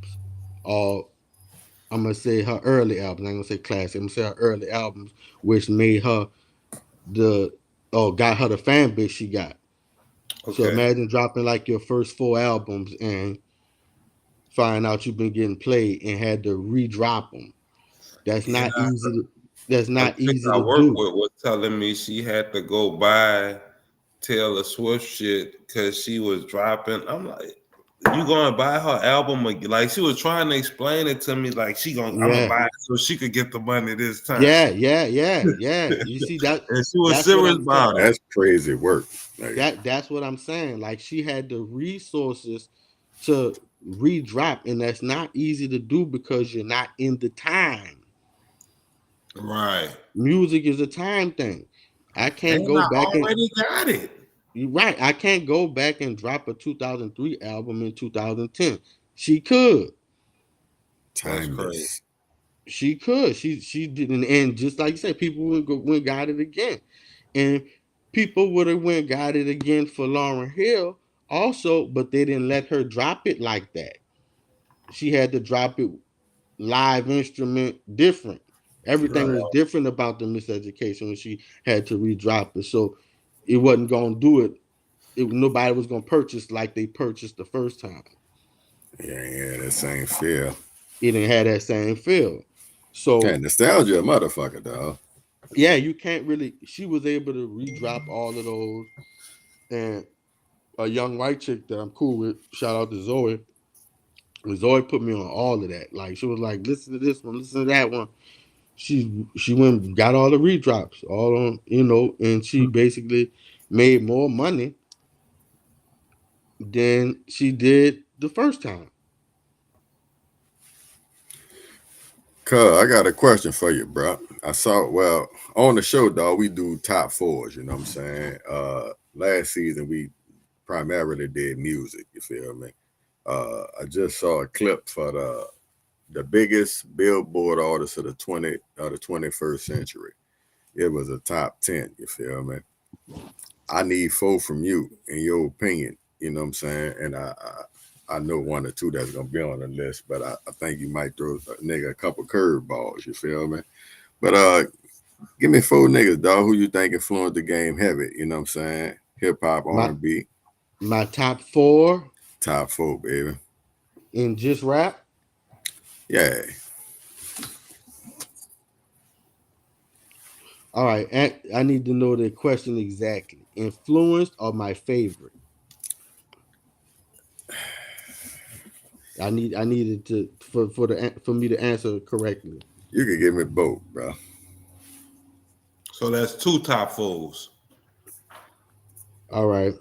Speaker 6: Or I'm gonna say her early albums. I'm gonna say classic. I'm gonna say her early albums, which made her got her the fan base she got. So
Speaker 5: Okay.
Speaker 6: imagine dropping like your first 4 albums and find out you've been getting played and had to re-drop them. That's
Speaker 5: Yeah,
Speaker 6: not easy. That's
Speaker 5: a
Speaker 6: not
Speaker 5: chick
Speaker 6: easy
Speaker 5: I
Speaker 6: to
Speaker 5: work
Speaker 6: do.
Speaker 5: with was telling me she had to go buy Taylor Swift shit because she was dropping. I'm like, you gonna buy her album again? Like she was trying to explain it to me, like I'm gonna
Speaker 6: Yeah.
Speaker 5: buy it so she could get the money this time.
Speaker 6: Yeah. You see that?
Speaker 5: And she was
Speaker 6: That's what
Speaker 5: serious
Speaker 6: I'm saying.
Speaker 5: about it.
Speaker 2: That's crazy work. Like,
Speaker 6: That's what I'm saying. Like she had the resources to re-drop, and that's not easy to do because you're not in the time.
Speaker 5: Right.
Speaker 6: Music is a time thing. I can't
Speaker 5: And
Speaker 6: go
Speaker 5: I
Speaker 6: back and
Speaker 5: already got it.
Speaker 6: you're right. I can't go back and drop a 2003 album in 2010. She could.
Speaker 5: That's crazy.
Speaker 2: timeless.
Speaker 6: She could. She didn't. And just like you said, people went got it again, and people would have went got it again for Lauryn Hill also, but they didn't let her drop it like that. She had to drop it live instrument different. Everything
Speaker 5: Right.
Speaker 6: was different about the Miseducation when she had to re-drop it. So it wasn't gonna do it. Nobody was gonna purchase like they purchased the first time.
Speaker 2: Yeah, that same feel.
Speaker 6: It didn't have that same feel.
Speaker 2: Yeah,
Speaker 6: So
Speaker 2: nostalgia, motherfucker, dog.
Speaker 6: yeah, you can't really. She was able to re-drop all of those, and a young white chick that I'm cool with. Shout out to Zoe. Zoe put me on all of that. Like she was like, listen to this one, listen to that one. She went and got all the redrops, all on and she basically made more money than she did the first time.
Speaker 2: Cuz, I got a question for you, bro. I saw, well, on the show, dog, we do top fours, you know what I'm saying? Last season, we primarily did music, you feel me? I just saw a clip for the biggest Billboard artist of the 21st century. It was a top 10, you feel me? I need 4 from you, in your opinion, you know what I'm saying? And I know 1 or 2 that's gonna be on the list, but I think you might throw a nigga a couple curveballs, you feel me? But give me 4 niggas, dog, who you think influenced the game heavy, you know what I'm saying? Hip hop,
Speaker 6: My
Speaker 2: R&B,
Speaker 6: my top 4
Speaker 2: top 4, baby.
Speaker 6: in just rap.
Speaker 2: Yeah.
Speaker 6: All right, and I need to know the question exactly. Influenced or my favorite? I needed to for me to answer correctly.
Speaker 2: You can give me both, bro.
Speaker 5: So that's 2 top fours.
Speaker 6: All right.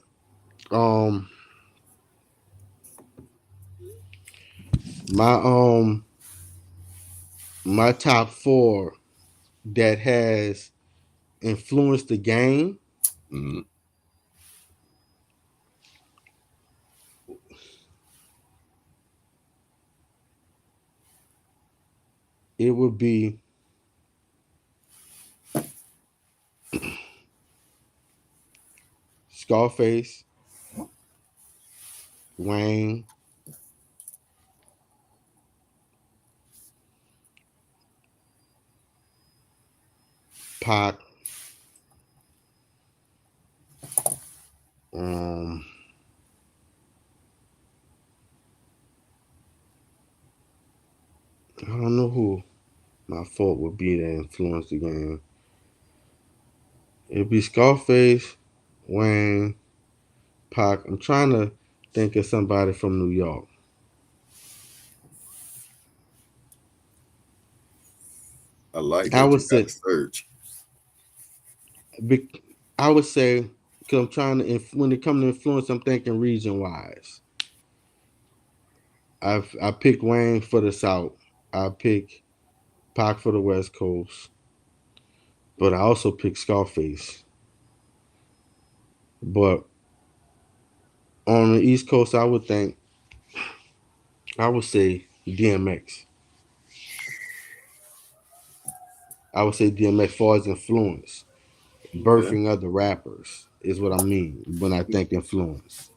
Speaker 6: My my top 4 that has influenced the game.
Speaker 2: Mm-hmm.
Speaker 6: It would be Scarface, Wayne, Pac, I don't know who my fault would be that influenced the game. It'd be Scarface, Wayne, Pac. I'm trying to think of somebody from New York.
Speaker 2: I like
Speaker 6: I
Speaker 2: that
Speaker 6: would
Speaker 2: you got
Speaker 6: say,
Speaker 2: to search.
Speaker 6: I would say, because I'm trying to, when it comes to influence, I'm thinking region wise. I pick Wayne for the South. I pick Pac for the West Coast, but I also pick Scarface. But on the East Coast, I would say DMX. I would say DMX for his influence,
Speaker 2: Okay,
Speaker 6: birthing other rappers is what I mean when I think influence.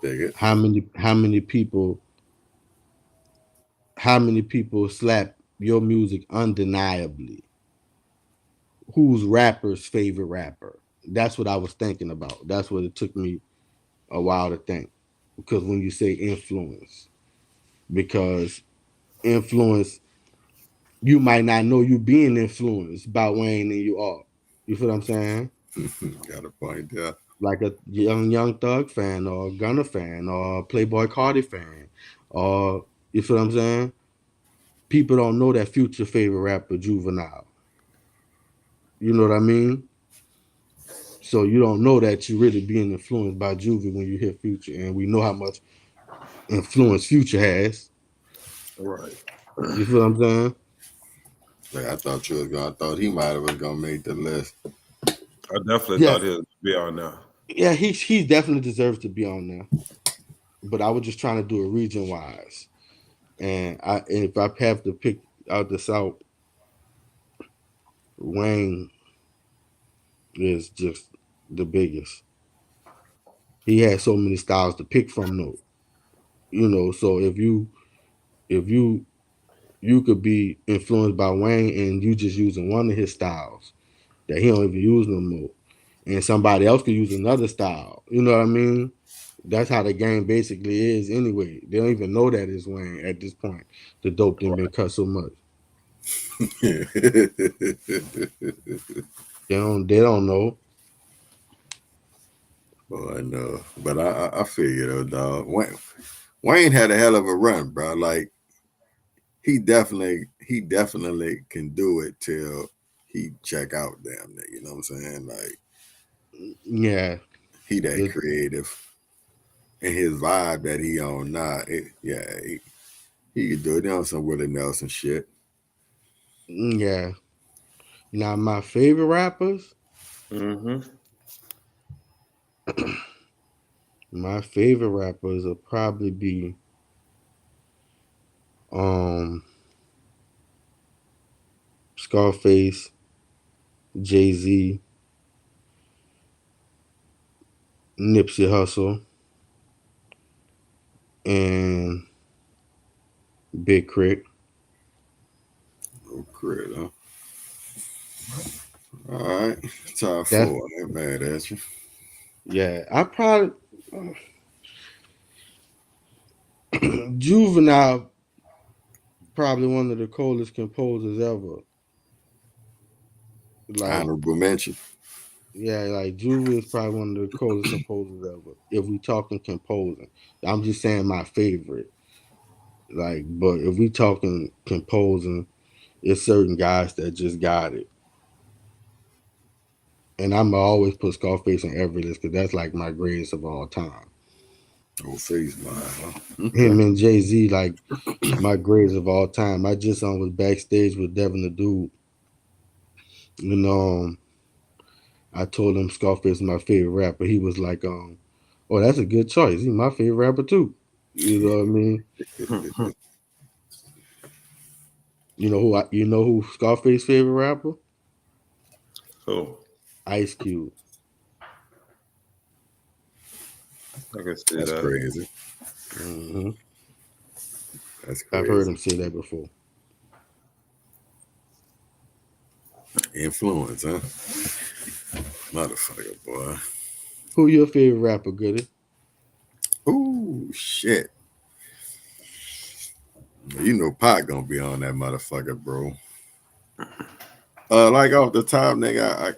Speaker 2: dig it.
Speaker 6: How many people slap your music undeniably? Who's rapper's favorite rapper? That's what I was thinking about. That's what it took me a while to think. Because when you say influence, because influence, you might not know you being influenced by Wayne and you are. You feel what I'm saying?
Speaker 2: Got a point there.
Speaker 6: Like a young Thug fan or a Gunna fan or a Playboy Cardi fan. Or you feel what I'm saying? People don't know that Future favorite rapper Juvenile. You know what I mean? So you don't know that you're really being influenced by Juvie when you hear Future, and we know how much influence Future has.
Speaker 5: Right.
Speaker 6: You feel what I'm saying?
Speaker 2: Like I thought you was gonna. I thought he might have was gonna make the list.
Speaker 5: I definitely
Speaker 6: Yeah,
Speaker 5: thought he would be on there.
Speaker 6: yeah, he definitely deserves to be on there. But I was just trying to do it region wise, and if I have to pick out the South, Wayne is just the biggest. He has so many styles to pick from, though. So if you could be influenced by Wayne and you just using one of his styles that he don't even use no more, and somebody else could use another style. You know what I mean? That's how the game basically is anyway. They don't even know that it's Wayne at this point. The dope done been cut so much. They don't know.
Speaker 2: Boy, I know, but I feel you though, dog. Wayne had a hell of a run, bro. Like he definitely can do it till he check out. Damn it, you know what I'm saying? Like
Speaker 6: Yeah.
Speaker 2: he that
Speaker 6: The
Speaker 2: creative and his vibe that he on now. He could do it on some Willie Nelson shit.
Speaker 6: yeah. Now my favorite rappers,
Speaker 5: Mm-hmm.
Speaker 6: will probably be um Scarface, Jay-Z, Nipsey Hussle, and Big Crit.
Speaker 2: Oh, crap, huh? All right, top
Speaker 6: That's
Speaker 2: four. I ain't mad at you.
Speaker 6: yeah. I probably Juvenile, probably one of the coldest composers ever. Like,
Speaker 2: Honorable mention.
Speaker 6: yeah, like Juvie is probably one of the coldest composers ever. If we talking composing, I'm just saying my favorite. Like, but if we talking composing, it's certain guys that just got it. And I'm always put Scarface on every list because that's like my greatest of all time.
Speaker 2: Oh, face line, huh? Okay.
Speaker 6: Him and Jay Z, like my greatest of all time. I just was backstage with Devin the Dude. You know, I told him Scarface is my favorite rapper. He was like, oh, that's a good choice. He's my favorite rapper too. You know what I mean? You know who Scarface's favorite rapper?
Speaker 5: Cool.
Speaker 6: Ice Cube.
Speaker 5: I can see
Speaker 2: That's
Speaker 5: that.
Speaker 2: crazy.
Speaker 6: Hmm.
Speaker 2: That's
Speaker 6: I've heard
Speaker 2: crazy.
Speaker 6: him say that before.
Speaker 2: Influence, huh? Motherfucker, boy.
Speaker 6: Who your favorite rapper, Goody?
Speaker 2: Ooh, shit. You know Pac gonna be on that motherfucker, bro. Like off the top, nigga,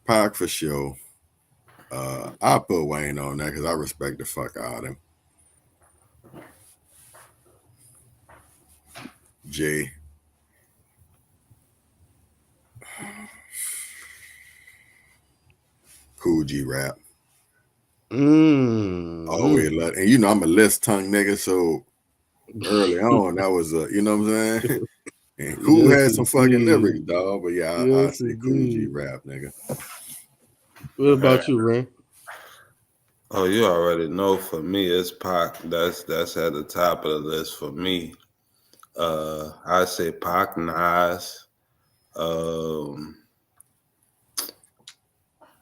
Speaker 2: Pac for sure. I put Wayne on that because I respect the fuck out of him. Jay. Cool G rap.
Speaker 6: Mm.
Speaker 2: Always love, and you know I'm a less tongue nigga, so early on that was you know what I'm saying. And Cool
Speaker 6: Yes,
Speaker 2: had some fucking
Speaker 6: indeed.
Speaker 2: lyrics, dog. But yeah, I
Speaker 6: Yes,
Speaker 2: say Cool G
Speaker 6: indeed.
Speaker 2: rap, nigga.
Speaker 6: What about you, Ray?
Speaker 5: Oh, you already know. For me, it's Pac. That's at the top of the list for me. I say Pac, Nas.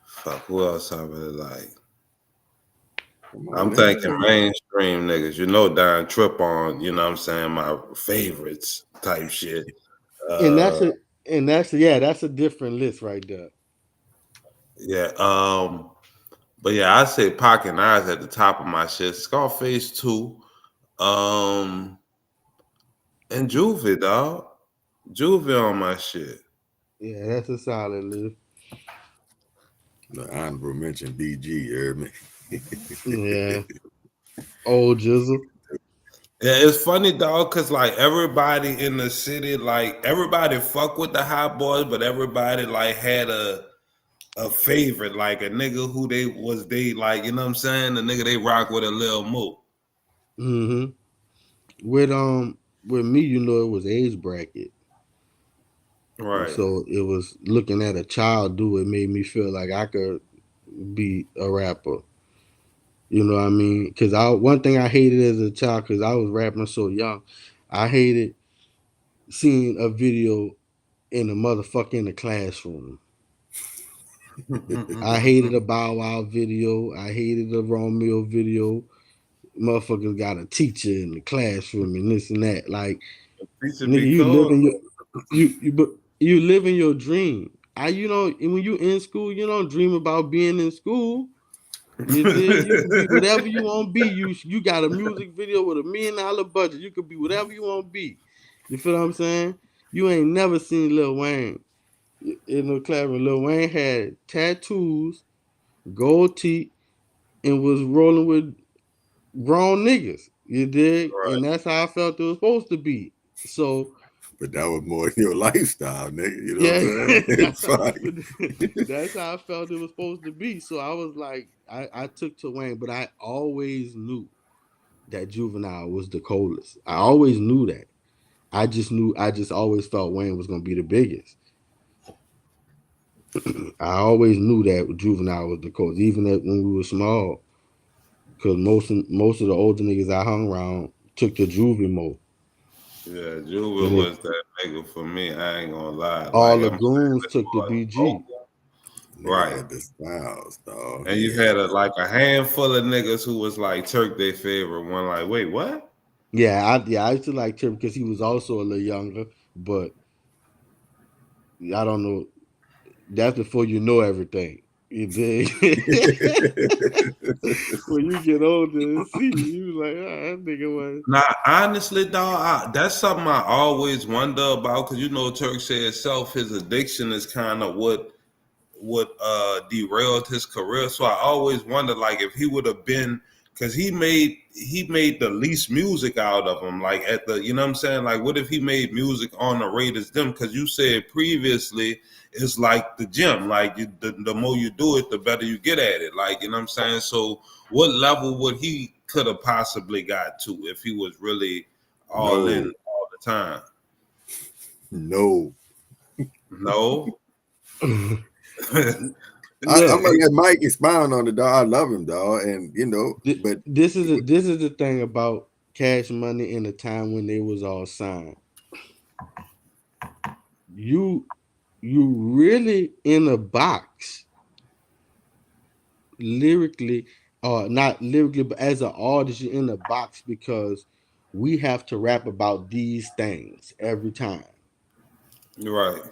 Speaker 5: Fuck, who else I really like?
Speaker 2: Come on,
Speaker 5: I'm
Speaker 2: man.
Speaker 5: thinking mainstream niggas. You know, Don Trip on. You know what I'm saying, my favorites type shit.
Speaker 6: And that's a different list right there.
Speaker 5: Yeah. But yeah, I say Pac and Nas at the top of my shit. Scarface too. And Juvie, dog. Juvie on my shit.
Speaker 6: Yeah, that's a solid list.
Speaker 2: The honorable mention BG, you heard me?
Speaker 6: Yeah. Old Jizzle.
Speaker 5: Yeah, it's funny, dog, cause like everybody in the city, like everybody fuck with the hot boys, but everybody like had a favorite, like a nigga who they like, you know what I'm saying? The nigga they rock with a little more.
Speaker 6: Mm-hmm. With me, you know, it was age bracket.
Speaker 5: Right.
Speaker 6: So it was looking at a child do it made me feel like I could be a rapper. You know what I mean? Because one thing I hated as a child, because I was rapping so young, I hated seeing a video in the motherfucker in the classroom. I hated a Bow Wow video. I hated a Romeo video. Motherfuckers got a teacher in the classroom and this and that. Like,
Speaker 5: Piece
Speaker 6: nigga,
Speaker 5: be
Speaker 6: you
Speaker 5: cool.
Speaker 6: living your you living your dream. You know, when you in school, you don't dream about being in school. You did. You can be whatever you want to be. You got a music video with $1 million budget. You could be whatever you want to be. You feel what I'm saying? You ain't never seen Lil Wayne in the classroom. Lil Wayne had tattoos, gold teeth, and was rolling with grown niggas. You dig?
Speaker 5: Right.
Speaker 6: And that's how I felt it was supposed to be. So
Speaker 2: But that was more your lifestyle, nigga. You know
Speaker 6: yeah,
Speaker 2: what I'm saying? Fuck.
Speaker 6: that's how I felt it was supposed to be. So I was like, I took to Wayne, but I always knew that Juvenile was the coldest. I always knew that. I just always felt Wayne was gonna be the biggest. I always knew that Juvenile was the coldest, even when we were small. Cause most of the older niggas I hung around took the Juvie more.
Speaker 5: Yeah, Juvie
Speaker 6: And
Speaker 5: was that nigga for me. I ain't gonna lie.
Speaker 6: all
Speaker 5: Like
Speaker 6: the
Speaker 5: I'm
Speaker 6: goons took the BG.
Speaker 2: Nigga
Speaker 5: right.
Speaker 2: had the styles, dog.
Speaker 5: And you had a handful of niggas who was like Turk their favorite one. Like, wait, what?
Speaker 6: I used to like Chip because he was also a little younger, but I don't know. That's before you know everything. You dig? When you get older and see, you like, that nigga was.
Speaker 5: Nah, honestly, dog, that's something I always wonder about because you know Turk said himself, his addiction is kind of what derailed his career. So I always wondered like if he would have been because he made the least music out of them. Like at the you know what I'm saying? Like what if he made music on the rate as them? Because you said previously it's like the gym. Like the more you do it, the better you get at it. Like you know what I'm saying? So what level would he could have possibly got to if he was really all in
Speaker 2: No,
Speaker 5: all the time?
Speaker 2: no.
Speaker 5: No.
Speaker 2: I'm
Speaker 6: Look,
Speaker 2: gonna let Mike expound on it, dog. I love him, dog, and you know, but
Speaker 6: this is the thing about Cash Money in the time when they was all signed. You really in a box lyrically, or not lyrically, but as an artist, you're in a box because we have to rap about these things every time.
Speaker 5: Right.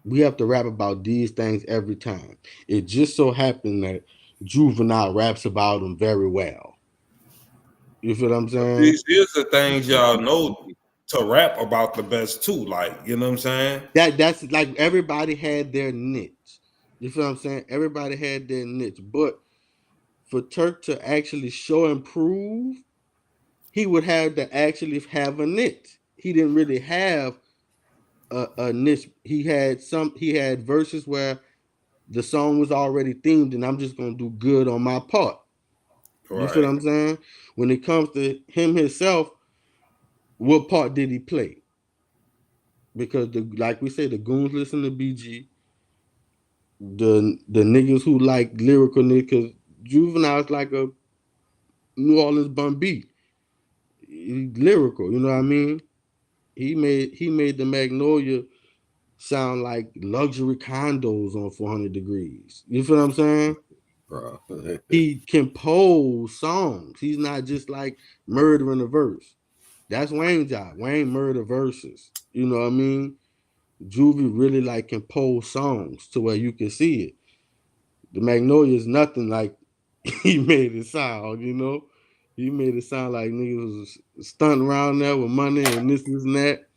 Speaker 6: We have to rap about these things every time. It just so happened that Juvenile raps about them very well. You feel what I'm saying?
Speaker 5: These are things y'all know to rap about the best too. Like, you know what I'm saying?
Speaker 6: That's like everybody had their niche. You feel what I'm saying? Everybody had their niche. But for Turk to actually show and prove, he would have to actually have a niche. He didn't really have a niche. He had verses where the song was already themed, and I'm just gonna do good on my part. You feel what I'm saying? When it comes to him himself, what part did he play? Because like we say, the goons listen to BG. The niggas who like lyrical niggas, Juvenile's like a New Orleans Bun B. Lyrical, you know what I mean? He made the Magnolia sound like luxury condos on 400 Degrees. You feel what I'm saying?
Speaker 2: Bro.
Speaker 6: He composed songs. He's not just like murdering a verse. That's Wayne's job. Wayne murder verses. You know what I mean? Juvie really like compose songs to where you can see it. The Magnolia is nothing like he made it sound, you know? He made it sound like niggas was stunting around there with money and this and that.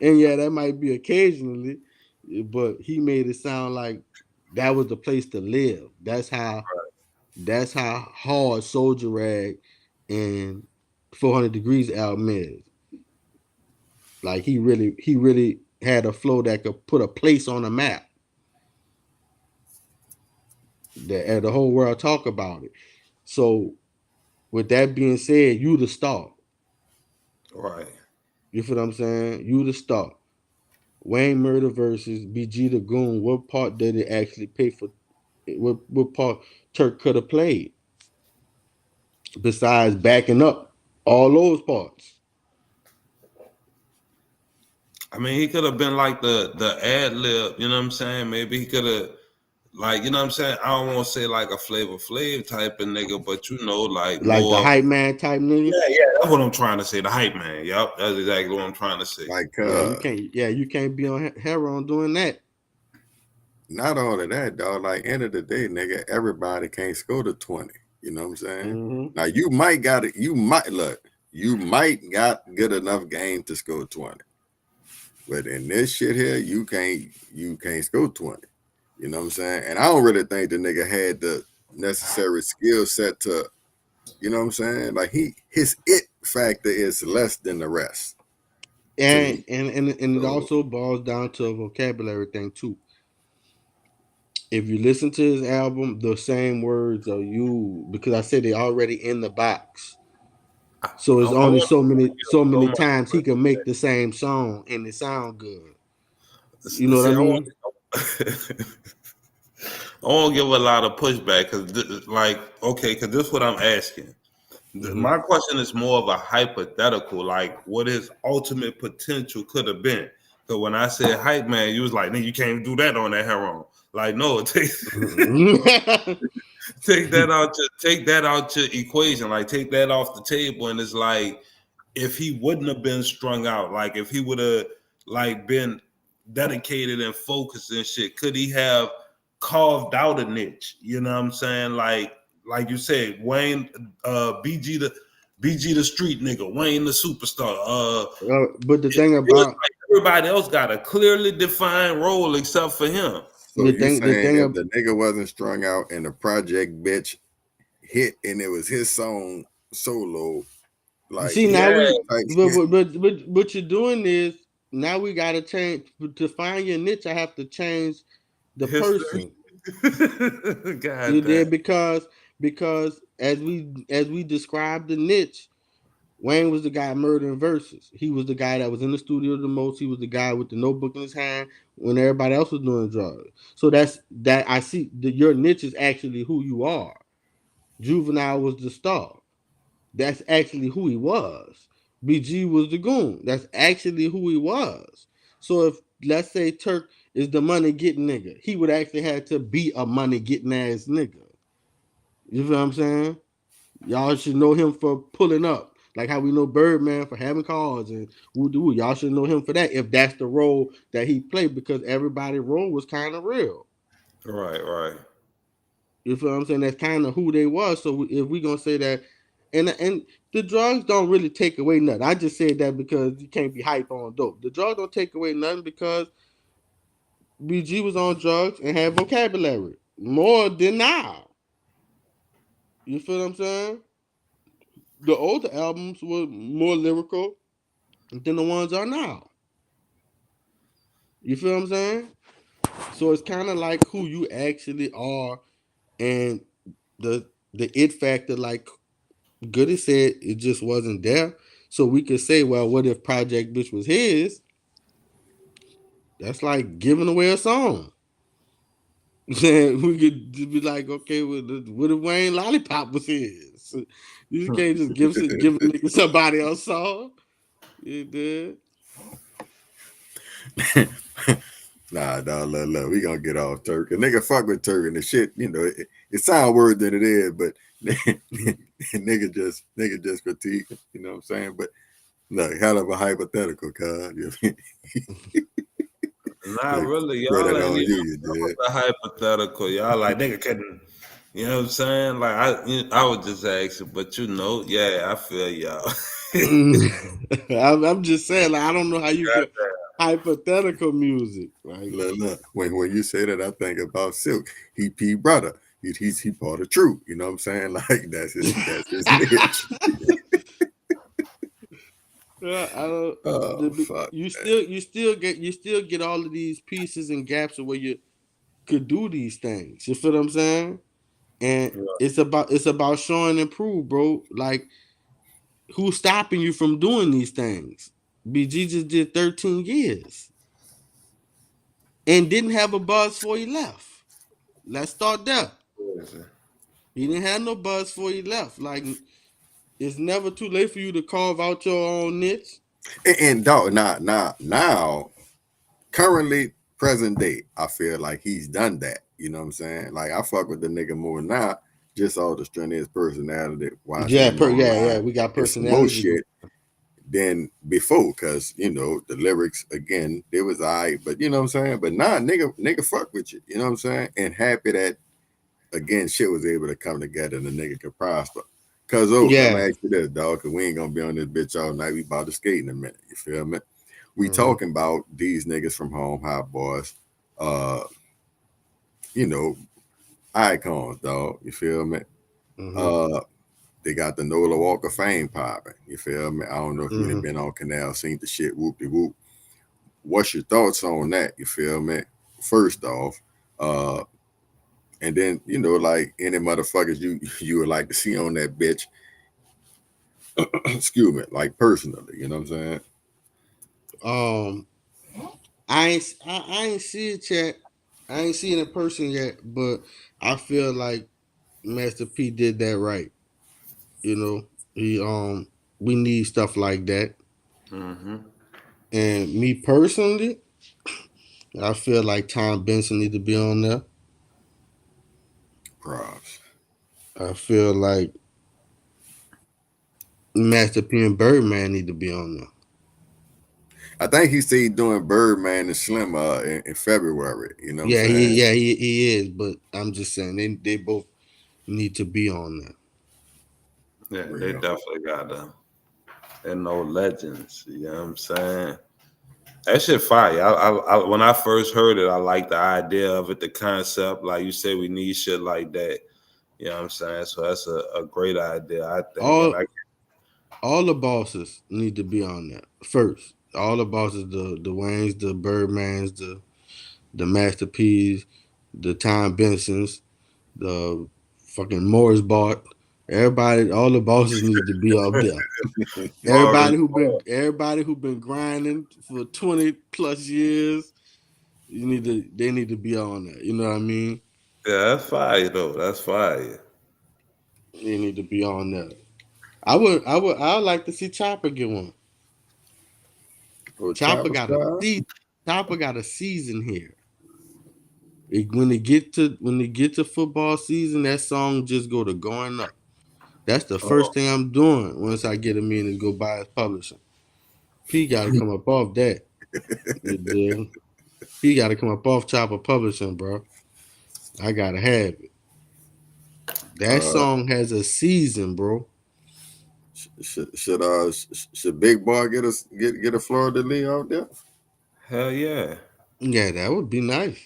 Speaker 6: And yeah, that might be occasionally, but he made it sound like that was the place to live. That's how hard Soldier Rag and 400 Degrees album is. Like he really had a flow that could put a place on a map. That the whole world talk about it. So with that being said, you the star.
Speaker 5: Right.
Speaker 6: You feel what I'm saying? You the star. Wayne Murder versus BG the Goon. What part did it actually pay for? What part Turk could have played besides backing up all those parts?
Speaker 5: I mean, he could have been like the ad lib, you know what I'm saying? Maybe he could have, like, you know what I'm saying? I don't want to say like a Flavor Flav type of nigga, but you know, like
Speaker 6: the
Speaker 5: more.
Speaker 6: hype man type nigga.
Speaker 5: Yeah, that's what I'm trying to say. The hype man. Yep, that's exactly what I'm trying to say.
Speaker 2: Like,
Speaker 6: you can't be on heroin doing that.
Speaker 2: Not all of that, dog. Like, end of the day, nigga, everybody can't score to 20. You know what I'm saying?
Speaker 6: Mm-hmm.
Speaker 2: Now you might got it. You might got good enough game to score 20. But in this shit here, you can't score 20. You know what I'm saying? And I don't really think the nigga had the necessary skill set to, you know what I'm saying? Like his it factor is less than the rest.
Speaker 6: And it also boils down to a vocabulary thing too. If you listen to his album, the same words are used because I said they already in the box. So it's only so many times he can make the same song and it sound good. You know what I mean?
Speaker 5: I won't give a lot of pushback because, like, okay, because this is what I'm asking.
Speaker 6: Mm-hmm.
Speaker 5: My question is more of a hypothetical, like what his ultimate potential could have been. So when I said hype man, you was like, "Nigga, you can't do that on that heroin." Like, no, take that out your equation. Like, take that off the table. And it's like, if he wouldn't have been strung out, like if he would have like been dedicated and focused and shit, could he have carved out a niche? You know what I'm saying? Like you said, Wayne, BG the street nigga, Wayne the superstar.
Speaker 6: But the thing about
Speaker 5: like everybody else got a clearly defined role except for him.
Speaker 2: So you saying if the nigga wasn't strung out and the project bitch hit and it was his song solo, like
Speaker 6: see now but what you're doing is now we gotta change to find your niche. I have to change the person.
Speaker 5: God
Speaker 6: you did because as we described the niche, Wayne was the guy murdering verses. He was the guy that was in the studio the most. He was the guy with the notebook in his hand when everybody else was doing drugs. So that's that I see that your niche is actually who you are. Juvenile was the star. That's actually who he was. BG was the goon. That's actually who he was. So if let's say Turk is the money getting nigga, he would actually have to be a money getting ass nigga. You feel what I'm saying? Y'all should know him for pulling up. Like how we know Birdman for having cars and woo. Y'all should know him for that if that's the role that he played because everybody's role was kind of real.
Speaker 5: Right.
Speaker 6: You feel what I'm saying? That's kind of who they was. So if we gonna say that, and the drugs don't really take away nothing. I just said that because you can't be hype on dope. The drugs don't take away nothing because BG was on drugs and had vocabulary more than now. You feel what I'm saying? The older albums were more lyrical than the ones are now. You feel what I'm saying? So it's kind of like who you actually are, and the it factor. Like Goody said, it just wasn't there. So we could say, well, what if Project Bitch was his? That's like giving away a song. Then we could be like, okay, well, what if Wayne Lollipop was his? You just can't just give a nigga somebody else song. You did.
Speaker 2: Nah, dog, look, we gonna get off Turk. A nigga fuck with Turk and the shit, you know, it sound worse than it is, but nigga just critique, you know what I'm saying? But look, hell of a hypothetical, cuz. You know what I mean?
Speaker 5: Not
Speaker 2: Like,
Speaker 5: really.
Speaker 2: throw
Speaker 5: Y'all
Speaker 2: that
Speaker 5: ain't
Speaker 2: on
Speaker 5: even
Speaker 2: you did.
Speaker 5: a hypothetical. Y'all like nigga couldn't. You know what I'm saying? Like I was just asking, but yeah, I feel y'all.
Speaker 6: I'm just saying, like, I don't know how you could hypothetical music, right?
Speaker 2: Look, when you say that, I think about Silk. He P brother. He part of True. You know what I'm saying? Like that's his niche.
Speaker 6: Yeah, I don't.
Speaker 2: Oh fuck.
Speaker 6: You still get all of these pieces and gaps of where you could do these things. You feel what I'm saying? And it's about showing and prove, bro. Like who's stopping you from doing these things? BG just did 13 years and didn't have a buzz before he left. Let's start there. He didn't have no buzz before he left. Like it's never too late for you to carve out your own niche.
Speaker 2: And dog, now, currently, present day, I feel like he's done that. You know what I'm saying? Like I fuck with the nigga more now, just all the strength of his personality. Watching him
Speaker 6: Yeah.
Speaker 2: online
Speaker 6: We got
Speaker 2: and some more
Speaker 6: personality.
Speaker 2: shit than before, cause you know the lyrics again, they was alright, but you know what I'm saying. But nah, nigga fuck with you. You know what I'm saying? And happy that again shit was able to come together and the nigga could prosper. Cause let me
Speaker 6: Yeah.
Speaker 2: ask you this, dog, cause we ain't gonna be on this bitch all night. We about to skate in a minute. You feel me? We
Speaker 6: Mm-hmm.
Speaker 2: talking about these niggas from home, hot boys, you know, icons, dog. You feel me?
Speaker 6: Mm-hmm.
Speaker 2: They got the Nola Walk of Fame popping. You feel me? I don't know if you've
Speaker 6: Mm-hmm.
Speaker 2: been on Canal, seen the shit, whoop de whoop. What's your thoughts on that? You feel me? First off, and then you know, like any motherfuckers you would like to see on that bitch. Excuse me, like personally, you know what I'm saying?
Speaker 6: I ain't see it yet. I ain't seen it in person yet, but I feel like Master P did that right. You know, he we need stuff like that.
Speaker 5: Mm-hmm.
Speaker 6: And me personally, I feel like Tom Benson need to be on there.
Speaker 2: Props.
Speaker 6: I feel like Master P and Birdman need to be on there.
Speaker 2: I think he said he doing Birdman and Slim in February. You know what I'm
Speaker 6: Yeah,
Speaker 2: saying?
Speaker 6: he is, but I'm just saying they both need to be on there.
Speaker 5: Yeah, they
Speaker 2: Real.
Speaker 5: definitely got them. They're no legends. You know what I'm saying? That shit fire. I when I first heard it, I liked the idea of it, the concept. Like you say, we need shit like that. You know what I'm saying? So that's a great idea, I think. And
Speaker 6: All
Speaker 5: I
Speaker 6: all the bosses need to be on there first. All the bosses, the Waynes, the Birdmans, the Master P's, the Tom Bensons, the fucking Morris Bart. Everybody, all the bosses need to be up there.
Speaker 5: Marvin,
Speaker 6: Everybody who been grinding for 20 plus years, they need to be on there. You know what I mean?
Speaker 5: yeah, that's fire though. That's fire.
Speaker 6: They need to be on there. I would like to see Chopper get one.
Speaker 2: Oh,
Speaker 6: Chopper
Speaker 2: Chopper
Speaker 6: got a
Speaker 2: Star?
Speaker 6: season. Chopper got a season here. When they get to football season, that song just go to going up. That's the first
Speaker 5: Oh,
Speaker 6: thing I'm doing once I get a minute to go buy his publishing. P got to come up off that. You dig? P got to come up off Chopper Publishing, bro. I gotta have it. That
Speaker 2: Uh,
Speaker 6: song has a season, bro.
Speaker 2: should Big Boy get a Florida Lee out there?
Speaker 5: hell yeah.
Speaker 6: Yeah, that would be nice.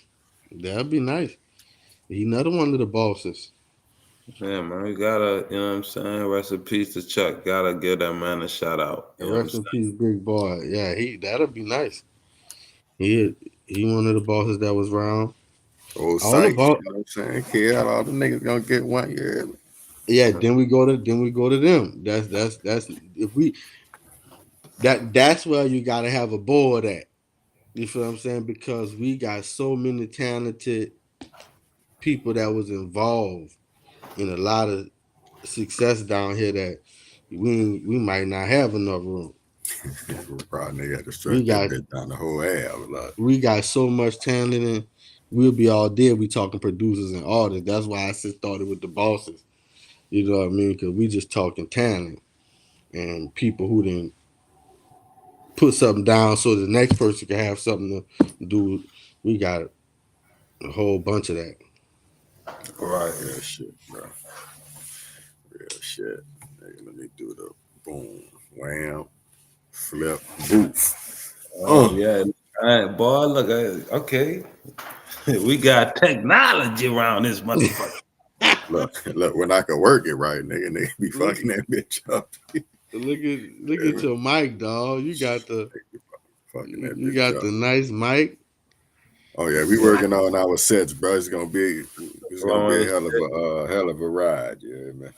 Speaker 6: That'd be nice. He another one of the bosses.
Speaker 5: Yeah, man, we gotta, you know what I'm saying? Rest in peace to Chuck. Gotta give that man a shout out. You
Speaker 6: And
Speaker 5: know what I'm
Speaker 6: rest in peace, big boy. Yeah, he that'll be nice. He He one of the bosses that was around.
Speaker 2: Old
Speaker 6: All the
Speaker 2: Sykes,
Speaker 6: boss.
Speaker 2: you know what I'm saying? Kid, all the niggas gonna get one year.
Speaker 6: Yeah, then we go to them. That's if we that's where you gotta have a board at. You feel what I'm saying? Because we got so many talented people that was involved in a lot of success down here that we might not have enough room.
Speaker 2: Probably nigga had to
Speaker 6: We
Speaker 2: stretch that
Speaker 6: got
Speaker 2: bitch down the whole half.
Speaker 6: we got so much talent and we'll be all dead. We talking producers and artists. That's why I just started with the bosses. You know what I mean? Because we just talking talent and people who didn't put something down so the next person can have something to do. We got a whole bunch of that.
Speaker 5: Right.
Speaker 2: Real shit, bro. Real shit. Nigga, let me do the boom, wham, flip, boof.
Speaker 5: Oh yeah. All right, boy. Look, okay. We got technology around this motherfucker.
Speaker 2: Look, when I can work it right, nigga be
Speaker 6: Look,
Speaker 2: fucking that bitch up.
Speaker 6: look at your mic, dog. You got
Speaker 2: Fucking that
Speaker 6: you
Speaker 2: bitch
Speaker 6: got
Speaker 2: up.
Speaker 6: the nice mic.
Speaker 2: Oh yeah, we working on our sets, bro. It's gonna be a hell of a ride, yeah, man.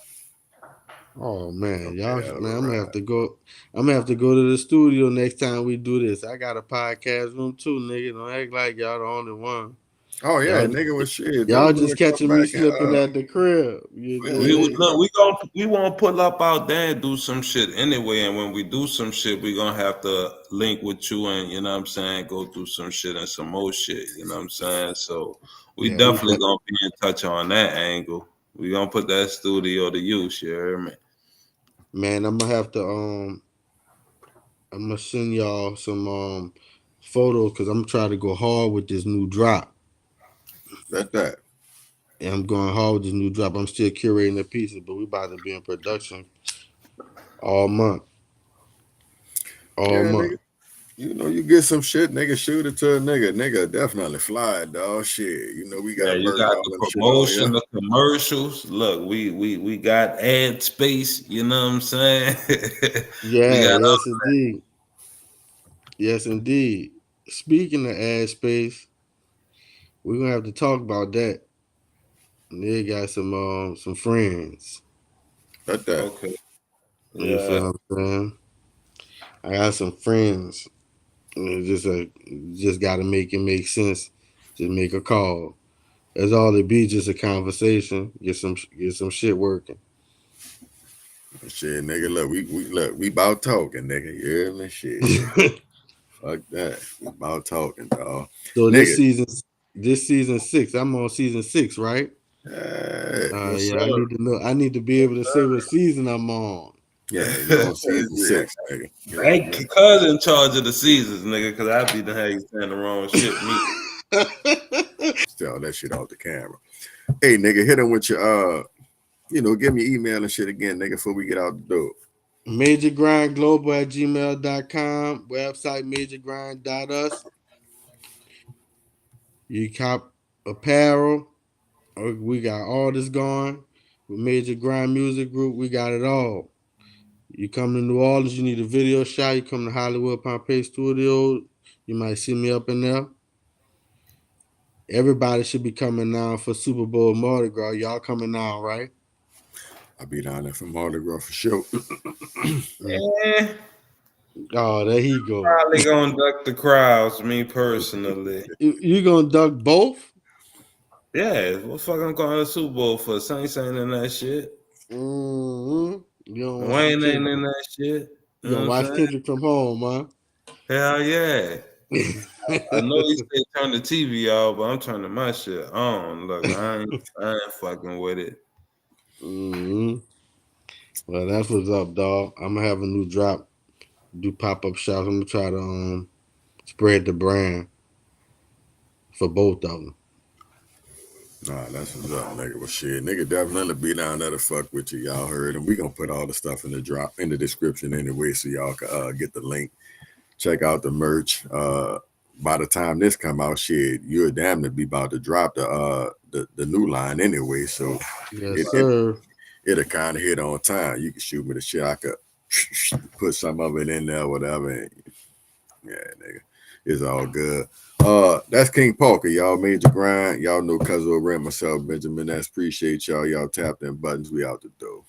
Speaker 6: Oh man,
Speaker 2: A
Speaker 6: y'all,
Speaker 2: hell of
Speaker 6: man,
Speaker 2: a
Speaker 6: I'm gonna have
Speaker 2: ride.
Speaker 6: to go. I'm gonna have to go to the studio next time we do this. I got a podcast room too, nigga. Don't act like y'all the only one.
Speaker 2: Oh yeah,
Speaker 6: Y'all,
Speaker 2: nigga was shit.
Speaker 6: y'all
Speaker 2: Don't
Speaker 6: just
Speaker 2: come
Speaker 6: catching me
Speaker 2: back and
Speaker 6: slipping at the crib. You
Speaker 2: yeah,
Speaker 5: We
Speaker 6: dig?
Speaker 5: look, we won't pull up out there and do some shit anyway. And when we do some shit, we gonna have to link with you and you know what I'm saying, go through some shit and some more shit. You know what I'm saying? So we
Speaker 6: Yeah, we.
Speaker 5: definitely gonna be in touch on that angle. We gonna put that studio to use. You hear me?
Speaker 6: Man, I'm gonna have to. I'm gonna send y'all some photos because I'm trying to go hard with this new drop.
Speaker 2: that.
Speaker 6: And I'm going hard with this new drop. I'm still curating the pieces, but we about to be in production all month. All
Speaker 2: Yeah,
Speaker 6: month.
Speaker 2: nigga. You know, you get some shit, nigga, shoot it to a nigga. Nigga definitely fly, dog. Shit. You know, we
Speaker 5: Yeah,
Speaker 2: got
Speaker 5: you
Speaker 2: merch,
Speaker 5: got
Speaker 2: all
Speaker 5: the
Speaker 2: them shit on
Speaker 5: promotion,
Speaker 2: here.
Speaker 5: the commercials. Look, we got ad space. You know what I'm saying? We
Speaker 6: Yeah,
Speaker 5: got
Speaker 6: yes indeed. Yes indeed. Speaking of ad space, we're gonna have to talk about that. They got some friends.
Speaker 2: That.
Speaker 5: okay.
Speaker 6: You
Speaker 5: Yeah.
Speaker 6: feel what I'm saying? I got some friends. And just gotta make it make sense. Just make a call. That's all it be, just a conversation. Get some shit working.
Speaker 2: Shit, nigga, look, we about talking, nigga. You hear me? Shit. Fuck that. We about talking, dog.
Speaker 6: So
Speaker 2: Nigga.
Speaker 6: this season 6. I'm on season 6, right?
Speaker 5: Yes,
Speaker 6: Yeah, I
Speaker 5: sir.
Speaker 6: need to know. I need to be able to say what season I'm on.
Speaker 2: Yeah, you on season
Speaker 5: Yeah.
Speaker 2: 6, nigga. You know
Speaker 5: Hey,
Speaker 2: what I mean?
Speaker 5: cuz in charge of the seasons, nigga, because I be the hell you saying the wrong shit. Me.
Speaker 2: Tell that shit off the camera. Hey, nigga, hit him with your give me email and shit again, nigga, before we get out the door.
Speaker 6: MajorGrindGlobal@gmail.com. Website MajorGrind.us. You cop apparel. We got all this going. With Major Grind Music Group, we got it all. You come to New Orleans, you need a video shot. You come to Hollywood Pompeii Studio, you might see me up in there. Everybody should be coming now for Super Bowl Mardi Gras. Y'all coming now, right?
Speaker 2: I'll be down there for Mardi Gras for sure.
Speaker 5: Eh,
Speaker 6: Oh, there he go.
Speaker 5: probably gonna duck the crowds, me personally.
Speaker 6: You gonna duck both?
Speaker 5: Yeah, what fuck I'm going to the Super Bowl for? Saints ain't in that shit.
Speaker 6: Mm-hmm. You don't want to see
Speaker 5: Wayne ain't
Speaker 6: Kendrick.
Speaker 5: in that shit. You
Speaker 6: You
Speaker 5: know
Speaker 6: gonna
Speaker 5: what I'm
Speaker 6: watch
Speaker 5: saying?
Speaker 6: Kendrick from home, huh?
Speaker 5: Hell yeah. I know he said turn the TV off, but I'm turning my shit on. Look, I ain't fucking with it.
Speaker 6: hmm Well, that's what's up, dog. I'm gonna have a new drop. Do pop up shops. I'm gonna try to spread the brand for both of them.
Speaker 2: Nah, that's what's up, nigga. Well, shit, nigga definitely be down there to fuck with you. Y'all heard, and we gonna put all the stuff in the description anyway, so y'all can get the link. Check out the merch. By the time this come out, shit, you're damn to be about to drop the new line anyway. So
Speaker 6: Yes,
Speaker 2: it, it
Speaker 6: sir.
Speaker 2: it'll kind of hit on time. You can shoot me the shit. I could put some of it in there, whatever. And, yeah, nigga, it's all good. That's King Parker, y'all. Major Grind. Y'all know Cuzzo Rent, myself, Benjamin. That's appreciate y'all. Y'all tapped in buttons. We out the door.